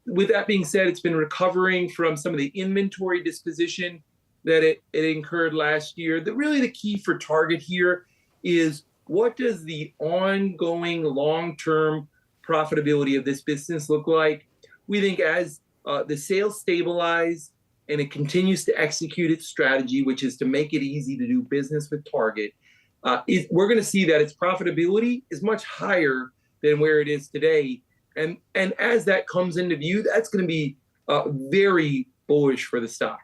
With that being said, it's been recovering from some of the inventory disposition that it incurred last year. Really the key for Target here is, what does the ongoing long-term profitability of this business look like? We think as the sales stabilize and it continues to execute its strategy, which is to make it easy to do business with Target, we're going to see that its profitability is much higher than where it is today. And as that comes into view, that's going to be very bullish for the stock.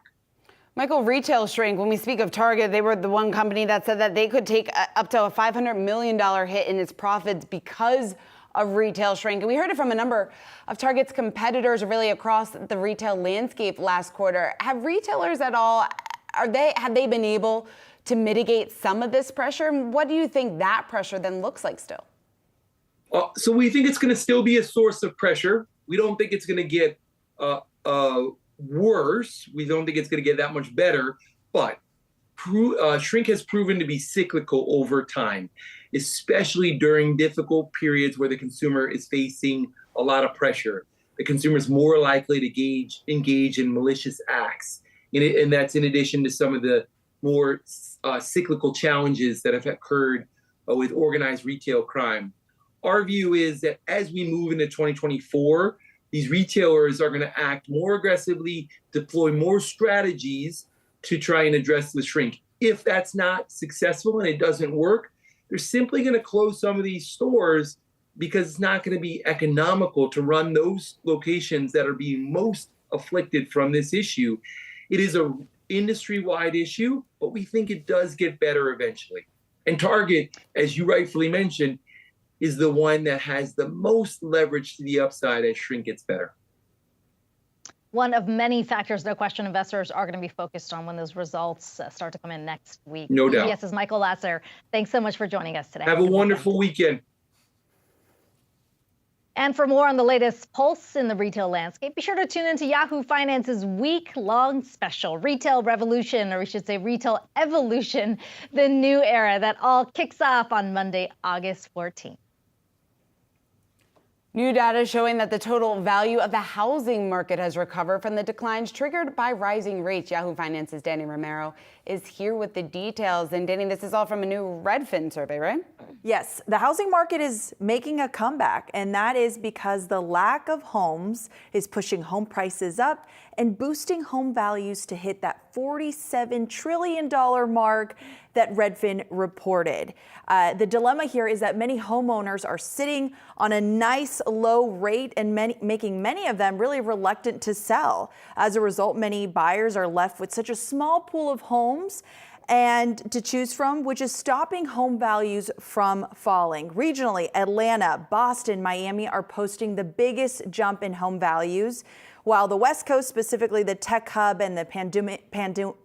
Michael, retail shrink. When we speak of Target, they were the one company that said that they could take up to a $500 million hit in its profits because of retail shrink. And we heard it from a number of Target's competitors really across the retail landscape last quarter. Have retailers at all, have they been able to mitigate some of this pressure? What do you think that pressure then looks like still? So we think it's going to still be a source of pressure. We don't think it's going to get worse. We don't think it's going to get that much better, but shrink has proven to be cyclical over time, especially during difficult periods where the consumer is facing a lot of pressure. The consumer is more likely to engage in malicious acts, and that's in addition to some of the more cyclical challenges that have occurred with organized retail crime. Our view is that as we move into 2024, these retailers are going to act more aggressively, deploy more strategies to try and address the shrink. If that's not successful and it doesn't work, they're simply going to close some of these stores because it's not going to be economical to run those locations that are being most afflicted from this issue. It is an industry-wide issue, but we think it does get better eventually. And Target, as you rightfully mentioned, is the one that has the most leverage to the upside as shrink gets better. One of many factors, no question, investors are going to be focused on when those results start to come in next week. No doubt. UBS's Michael Lasser, thanks so much for joining us today. Have a wonderful weekend. And for more on the latest pulse in the retail landscape, be sure to tune into Yahoo Finance's week-long special, Retail Revolution, or we should say Retail Evolution, the new era that all kicks off on Monday, August 14th. New data showing that the total value of the housing market has recovered from the declines triggered by rising rates. Yahoo Finance's Danny Romero is here with the details. And Danny, this is all from a new Redfin survey, right? Yes, the housing market is making a comeback, and that is because the lack of homes is pushing home prices up and boosting home values to hit that $47 trillion mark that Redfin reported. The dilemma here is that many homeowners are sitting on a nice low rate and making many of them really reluctant to sell. As a result, many buyers are left with such a small pool of homes and to choose from, which is stopping home values from falling. Regionally, Atlanta, Boston, Miami are posting the biggest jump in home values, while the West Coast, specifically the tech hub and the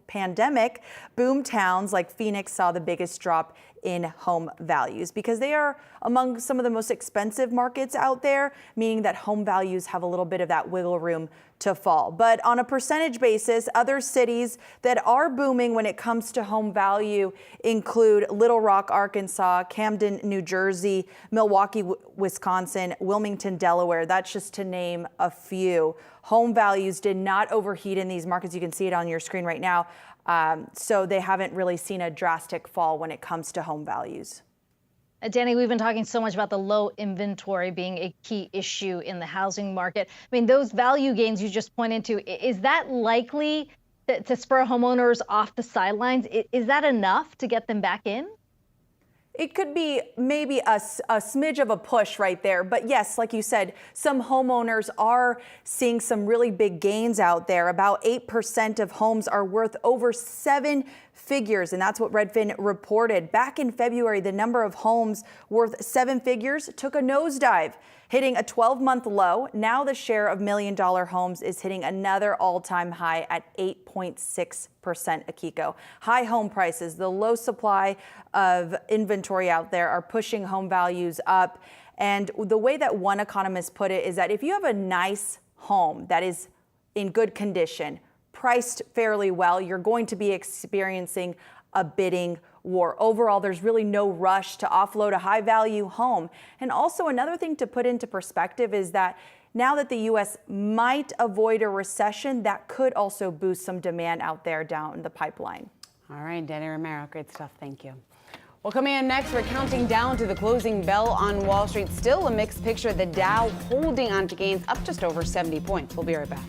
pandemic boom towns like Phoenix, saw the biggest drop in home values because they are among some of the most expensive markets out there, meaning that home values have a little bit of that wiggle room to fall. But on a percentage basis, other cities that are booming when it comes to home value include Little Rock, Arkansas, Camden, New Jersey, Milwaukee, Wisconsin, Wilmington, Delaware. That's just to name a few. Home values did not overheat in these markets. You can see it on your screen right now. So they haven't really seen a drastic fall when it comes to home values. Danny, we've been talking so much about the low inventory being a key issue in the housing market. I mean, those value gains you just pointed to, is that likely to spur homeowners off the sidelines? Is that enough to get them back in? It could be maybe a smidge of a push right there. But yes, like you said, some homeowners are seeing some really big gains out there. About 8% of homes are worth over 7 figures, and that's what Redfin reported. Back in February, the number of homes worth 7 figures took a nosedive, hitting a 12-month low. Now the share of million-dollar homes is hitting another all-time high at 8.6%, IXIC. High home prices, the low supply of inventory out there are pushing home values up. And the way that one economist put it is that if you have a nice home that is in good condition, priced fairly well, you're going to be experiencing a bidding war. Overall, there's really no rush to offload a high-value home. And also another thing to put into perspective is that now that the U.S. might avoid a recession, that could also boost some demand out there down the pipeline. All right, Danny Romero, great stuff. Thank you. Well, coming in next, we're counting down to the closing bell on Wall Street. Still a mixed picture. The Dow holding on to gains up just over 70 points. We'll be right back.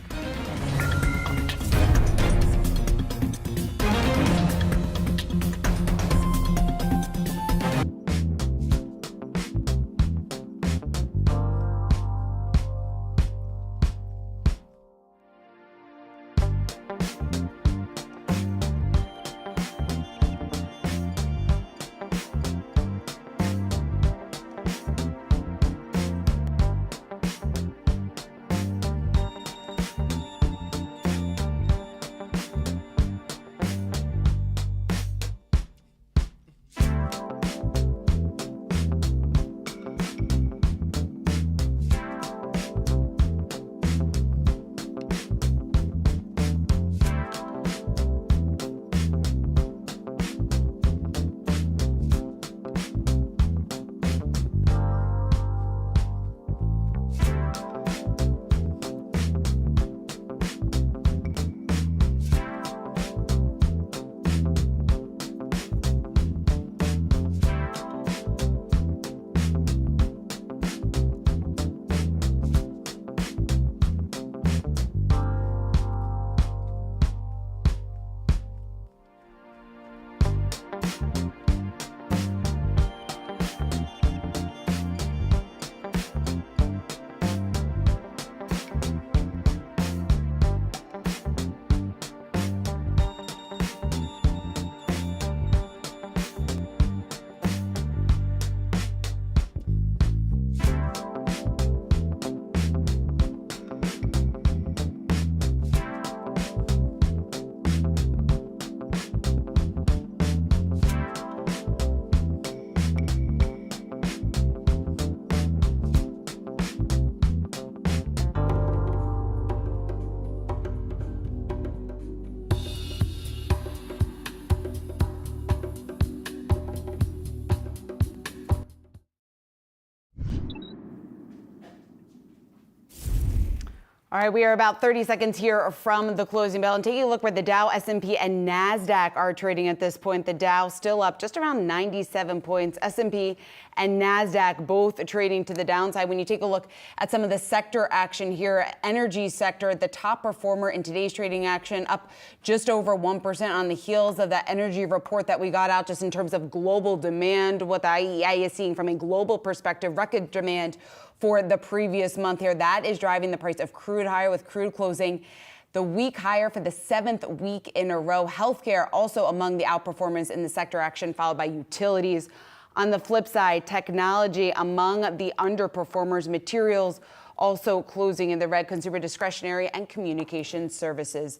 All right, we are about 30 seconds here from the closing bell, and taking a look where the Dow, S&P, and Nasdaq are trading at this point. The Dow still up just around 97 points. S&P and Nasdaq both trading to the downside. When you take a look at some of the sector action here, energy sector, the top performer in today's trading action, up just over 1% on the heels of that energy report that we got out just in terms of global demand. What the IEA is seeing from a global perspective, record demand for the previous month here. That is driving the price of crude higher, with crude closing the week higher for the 7th week in a row. Healthcare also among the outperformers in the sector action, followed by utilities. On the flip side, technology among the underperformers, materials also closing in the red, consumer discretionary and communication services.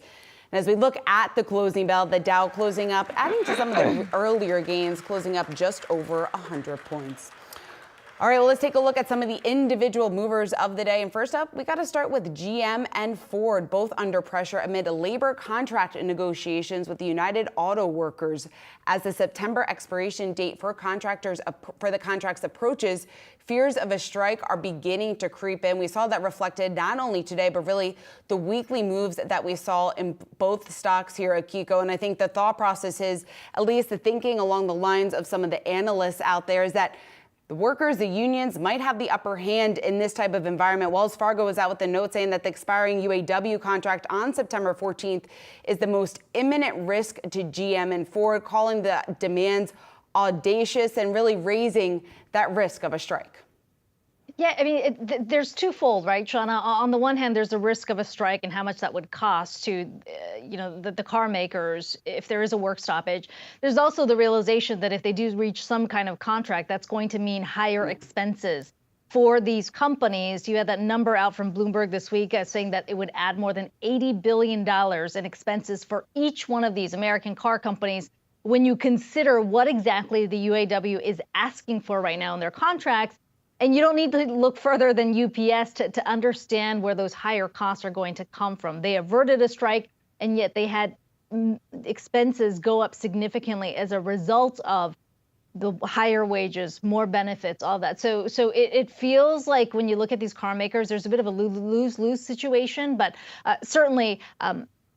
And as we look at the closing bell, the Dow closing up, adding to some of the earlier gains, closing up just over 100 points. All right, well, let's take a look at some of the individual movers of the day. And first up, we got to start with GM and Ford, both under pressure amid labor contract negotiations with the United Auto Workers. As the September expiration date for the contracts approaches, fears of a strike are beginning to creep in. We saw that reflected not only today, but really the weekly moves that we saw in both stocks here at Kiko. And I think the thought process is, at least the thinking along the lines of some of the analysts out there, is that the workers, the unions, might have the upper hand in this type of environment. Wells Fargo was out with a note saying that the expiring UAW contract on September 14th is the most imminent risk to GM and Ford, calling the demands audacious and really raising that risk of a strike. Yeah, I mean, there's twofold, right, Shauna? On the one hand, there's a risk of a strike and how much that would cost to, the car makers if there is a work stoppage. There's also the realization that if they do reach some kind of contract, that's going to mean higher expenses for these companies. You had that number out from Bloomberg this week saying that it would add more than $80 billion in expenses for each one of these American car companies when you consider what exactly the UAW is asking for right now in their contracts. And you don't need to look further than UPS to understand where those higher costs are going to come from. They averted a strike, and yet they had expenses go up significantly as a result of the higher wages, more benefits, all that. So it feels like when you look at these car makers, there's a bit of a lose-lose situation, but certainly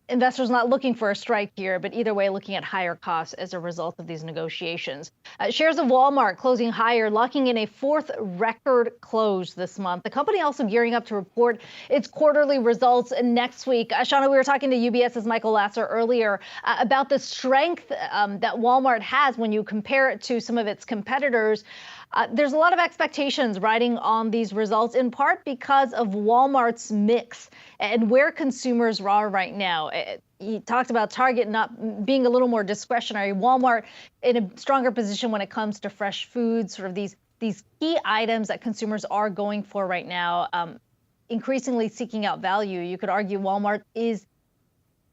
investors not looking for a strike here, but either way, looking at higher costs as a result of these negotiations. Shares of Walmart closing higher, locking in a fourth record close this month. The company also gearing up to report its quarterly results next week. Shauna, we were talking to UBS's Michael Lasser earlier about the strength that Walmart has when you compare it to some of its competitors. There's a lot of expectations riding on these results, in part because of Walmart's mix and where consumers are right now. He talked about Target not being a little more discretionary. Walmart in a stronger position when it comes to fresh foods, sort of these key items that consumers are going for right now, increasingly seeking out value. You could argue Walmart is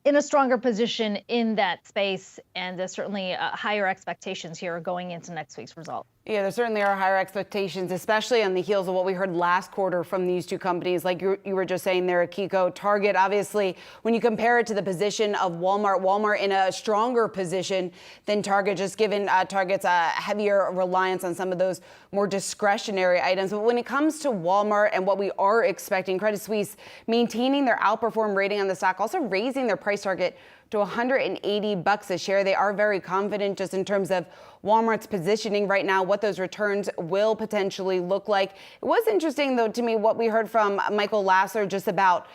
in a stronger position in that space, and there's certainly higher expectations here going into next week's result. Yeah, there certainly are higher expectations, especially on the heels of what we heard last quarter from these two companies. Like you were just saying there, Kiko, Target, obviously, when you compare it to the position of Walmart in a stronger position than Target, just given Target's heavier reliance on some of those more discretionary items. But when it comes to Walmart and what we are expecting, Credit Suisse maintaining their outperform rating on the stock, also raising their price target to $180 a share. They are very confident just in terms of Walmart's positioning right now, what those returns will potentially look like. It was interesting, though, to me, what we heard from Michael Lasser just about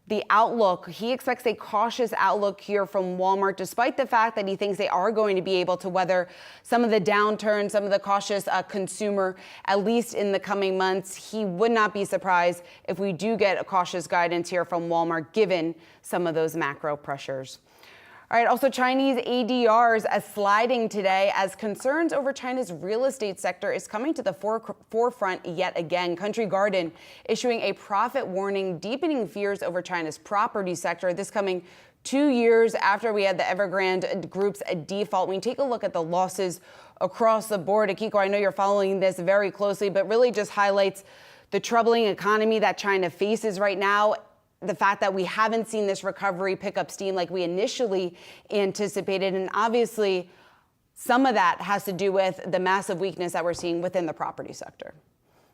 the outlook. He expects a cautious outlook here from Walmart, despite the fact that he thinks they are going to be able to weather some of the downturn, some of the cautious consumer, at least in the coming months. He would not be surprised if we do get a cautious guidance here from Walmart, given some of those macro pressures. All right, also Chinese ADRs sliding today as concerns over China's real estate sector is coming to the forefront yet again. Country Garden issuing a profit warning, deepening fears over China's property sector. This coming 2 years after we had the Evergrande Group's default. When you take a look at the losses across the board, Akiko, I know you're following this very closely, but really just highlights the troubling economy that China faces right now. The fact that we haven't seen this recovery pick up steam like we initially anticipated. And obviously, some of that has to do with the massive weakness that we're seeing within the property sector.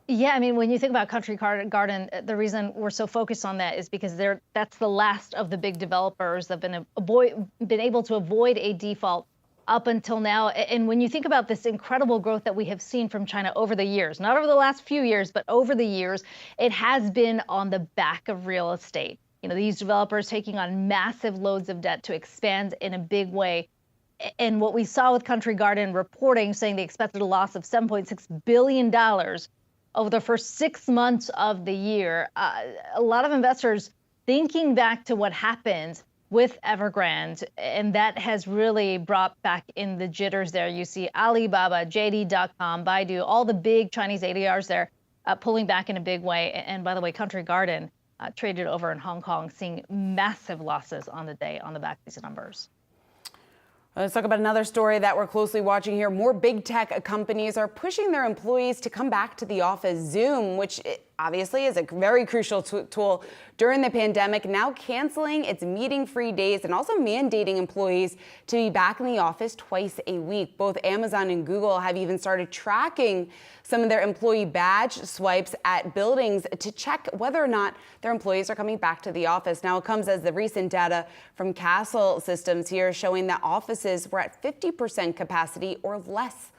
Yeah, I mean, when you think about Country Garden, the reason we're so focused on that is because that's the last of the big developers that have been able to avoid a default up until now. And when you think about this incredible growth that we have seen from China over the years, not over the last few years, but over the years, it has been on the back of real estate. These developers taking on massive loads of debt to expand in a big way. And what we saw with Country Garden reporting saying they expected a loss of $7.6 billion over the first 6 months of the year. A lot of investors thinking back to what happened with Evergrande, and that has really brought back in the jitters there. You see Alibaba, JD.com, Baidu, all the big Chinese ADRs there pulling back in a big way. And by the way, Country Garden traded over in Hong Kong, seeing massive losses on the day on the back of these numbers. Let's talk about another story that we're closely watching here. More big tech companies are pushing their employees to come back to the office. Zoom, which obviously is a very crucial tool during the pandemic, now canceling its meeting-free days and also mandating employees to be back in the office twice a week. Both Amazon and Google have even started tracking some of their employee badge swipes at buildings to check whether or not their employees are coming back to the office. Now, it comes as the recent data from Castle Systems here showing that offices were at 50% capacity or less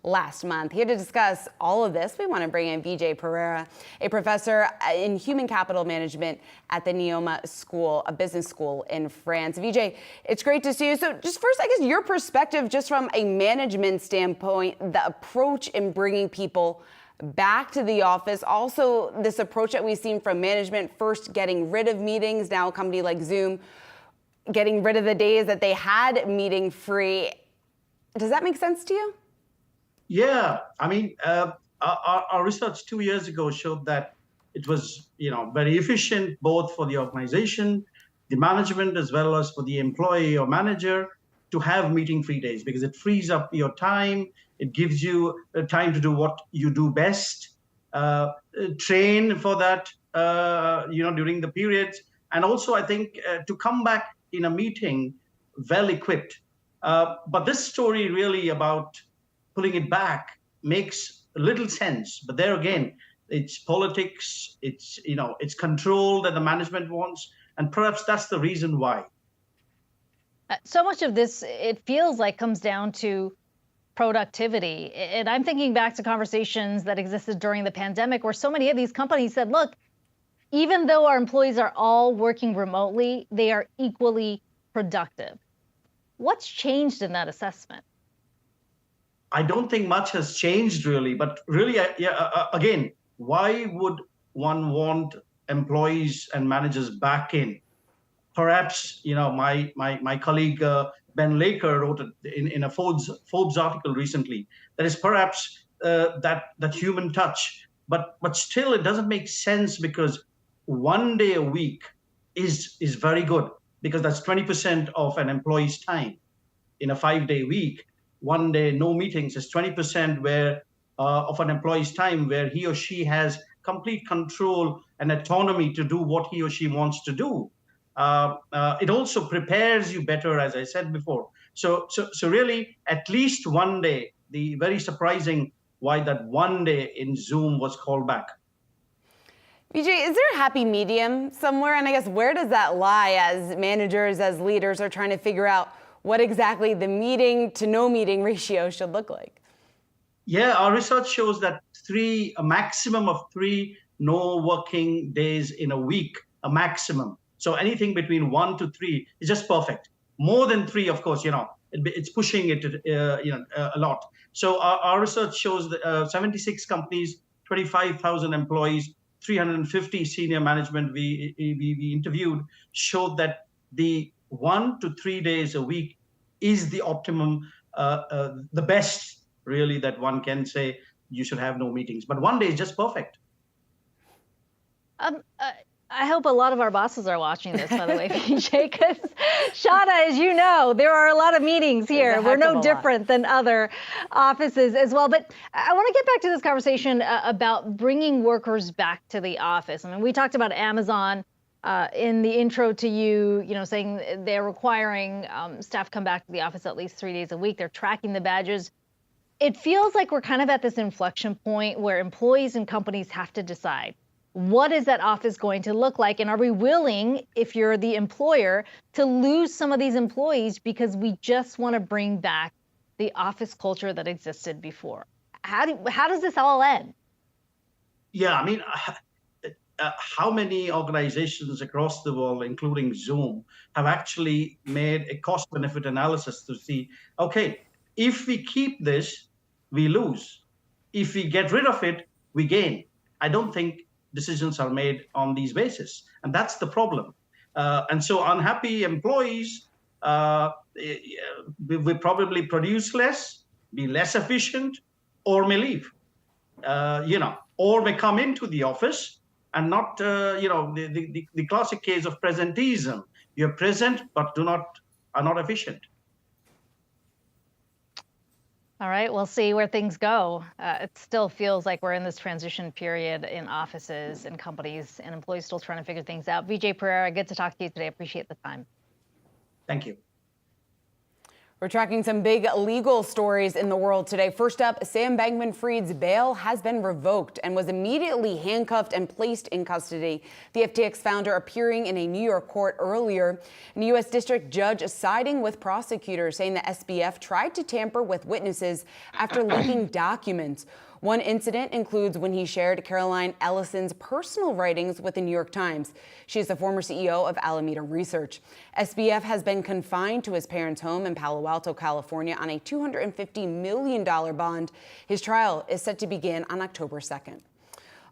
last month. Here to discuss all of this, we want to bring in Vijay Pereira, a professor in human capital management at the Neoma School, a business school in France. Vijay, it's great to see you. So just first, I guess your perspective, just from a management standpoint, the approach in bringing people back to the office, also this approach that we've seen from management, first getting rid of meetings, now a company like Zoom getting rid of the days that they had meeting free. Does that make sense to you? Yeah, I mean, our research 2 years ago showed that it was, very efficient both for the organization, the management, as well as for the employee or manager to have meeting-free days because it frees up your time. It gives you time to do what you do best, train for that, during the periods, and also I think to come back in a meeting well-equipped. But this story really about pulling it back makes little sense. But there again, it's politics, it's control that the management wants, and perhaps that's the reason why. So much of this, it feels like, comes down to productivity. And I'm thinking back to conversations that existed during the pandemic where so many of these companies said, look, even though our employees are all working remotely, they are equally productive. What's changed in that assessment? I don't think much has changed really, but really, again, why would one want employees and managers back in? Perhaps, my colleague Ben Laker wrote in a Forbes article recently. That is perhaps that human touch, but still it doesn't make sense because 1 day a week is very good because that's 20% of an employee's time in a 5-day week. 1 day, no meetings is 20% of an employee's time where he or she has complete control and autonomy to do what he or she wants to do. It also prepares you better, as I said before. So really, at least 1 day, the very surprising why that 1 day in Zoom was called back. Vijay, is there a happy medium somewhere? And I guess where does that lie as managers, as leaders are trying to figure out what exactly the meeting to no meeting ratio should look like? Yeah, our research shows that a maximum of 3 no working days in a week, a maximum. So anything between 1 to 3 is just perfect. More than 3, of course, it's pushing it, a lot. So our research shows that 76 companies, 25,000 employees, 350 senior management we interviewed showed that the 1 to 3 days a week is the optimum, the best, really, that one can say you should have no meetings. But 1 day is just perfect. I hope a lot of our bosses are watching this, by the way, Vijay, because Shauna, as you know, there are a lot of meetings here. We're no different than other offices as well. But I want to get back to this conversation about bringing workers back to the office. I mean, we talked about Amazon in the intro to you, saying they're requiring staff come back to the office at least 3 days a week. They're tracking the badges. It feels like we're kind of at this inflection point where employees and companies have to decide, what is that office going to look like? And are we willing, if you're the employer, to lose some of these employees because we just want to bring back the office culture that existed before? How does this all end? Yeah, I mean, how many organizations across the world, including Zoom, have actually made a cost-benefit analysis to see, okay, if we keep this, we lose. If we get rid of it, we gain. I don't think decisions are made on these bases, and that's the problem. And so unhappy employees will probably produce less, be less efficient, or may leave, or may come into the office and not, the classic case of presenteeism. You're present, but are not efficient. All right, we'll see where things go. It still feels like we're in this transition period in offices and companies and employees still trying to figure things out. Vijay Pereira, good to talk to you today. Appreciate the time. Thank you. We're tracking some big legal stories in the world today. First up, Sam Bankman-Fried's bail has been revoked and was immediately handcuffed and placed in custody. The FTX founder appearing in a New York court earlier. And a U.S. district judge siding with prosecutors, saying the SBF tried to tamper with witnesses after leaking documents. One incident includes when he shared Caroline Ellison's personal writings with the New York Times. She is the former CEO of Alameda Research. SBF has been confined to his parents' home in Palo Alto, California on a $250 million bond. His trial is set to begin on October 2nd.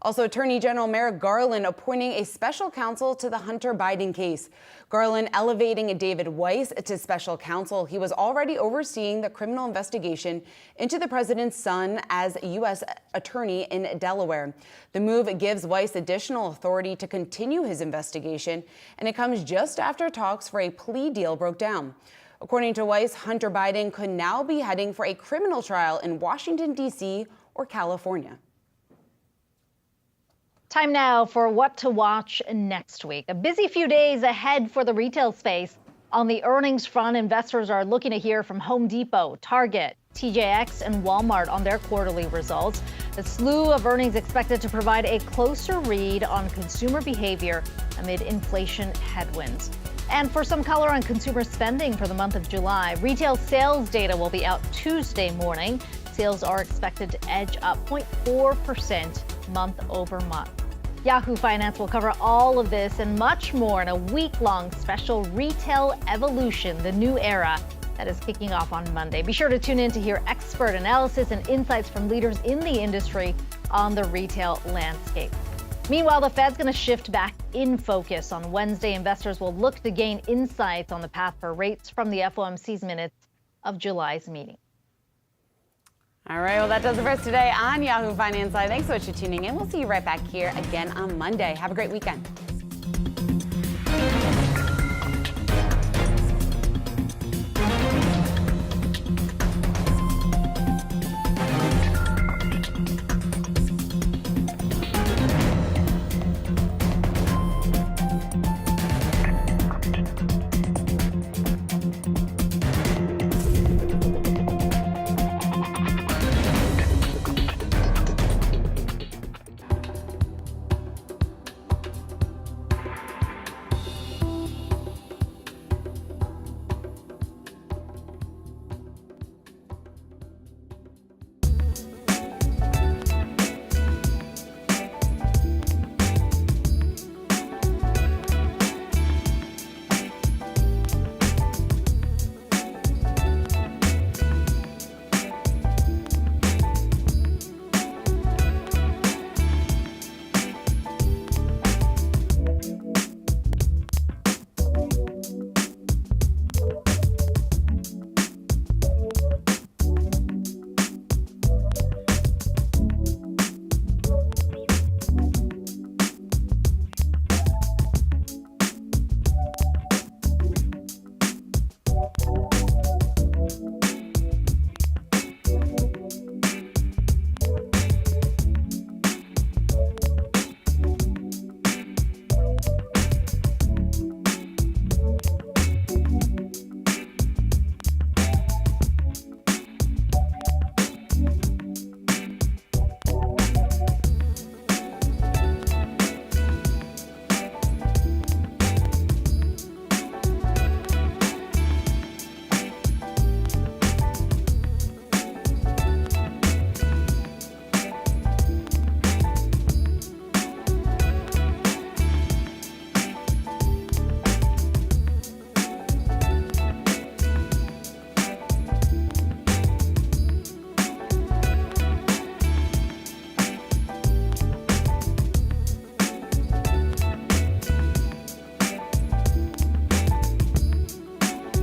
Also, Attorney General Merrick Garland appointing a special counsel to the Hunter Biden case. Garland elevating David Weiss to special counsel. He was already overseeing the criminal investigation into the president's son as U.S. attorney in Delaware. The move gives Weiss additional authority to continue his investigation, and it comes just after talks for a plea deal broke down. According to Weiss, Hunter Biden could now be heading for a criminal trial in Washington, D.C. or California. Time now for what to watch next week. A busy few days ahead for the retail space. On the earnings front, investors are looking to hear from Home Depot, Target, TJX, and Walmart on their quarterly results. A slew of earnings expected to provide a closer read on consumer behavior amid inflation headwinds. And for some color on consumer spending for the month of July, retail sales data will be out Tuesday morning. Sales are expected to edge up 0.4% month over month. Yahoo Finance will cover all of this and much more in a week-long special Retail Evolution, the new era that is kicking off on Monday. Be sure to tune in to hear expert analysis and insights from leaders in the industry on the retail landscape. Meanwhile, the Fed's going to shift back in focus. On Wednesday, investors will look to gain insights on the path for rates from the FOMC's minutes of July's meeting. All right, well, that does it for us today on Yahoo Finance Live. Thanks so much for tuning in. We'll see you right back here again on Monday. Have a great weekend.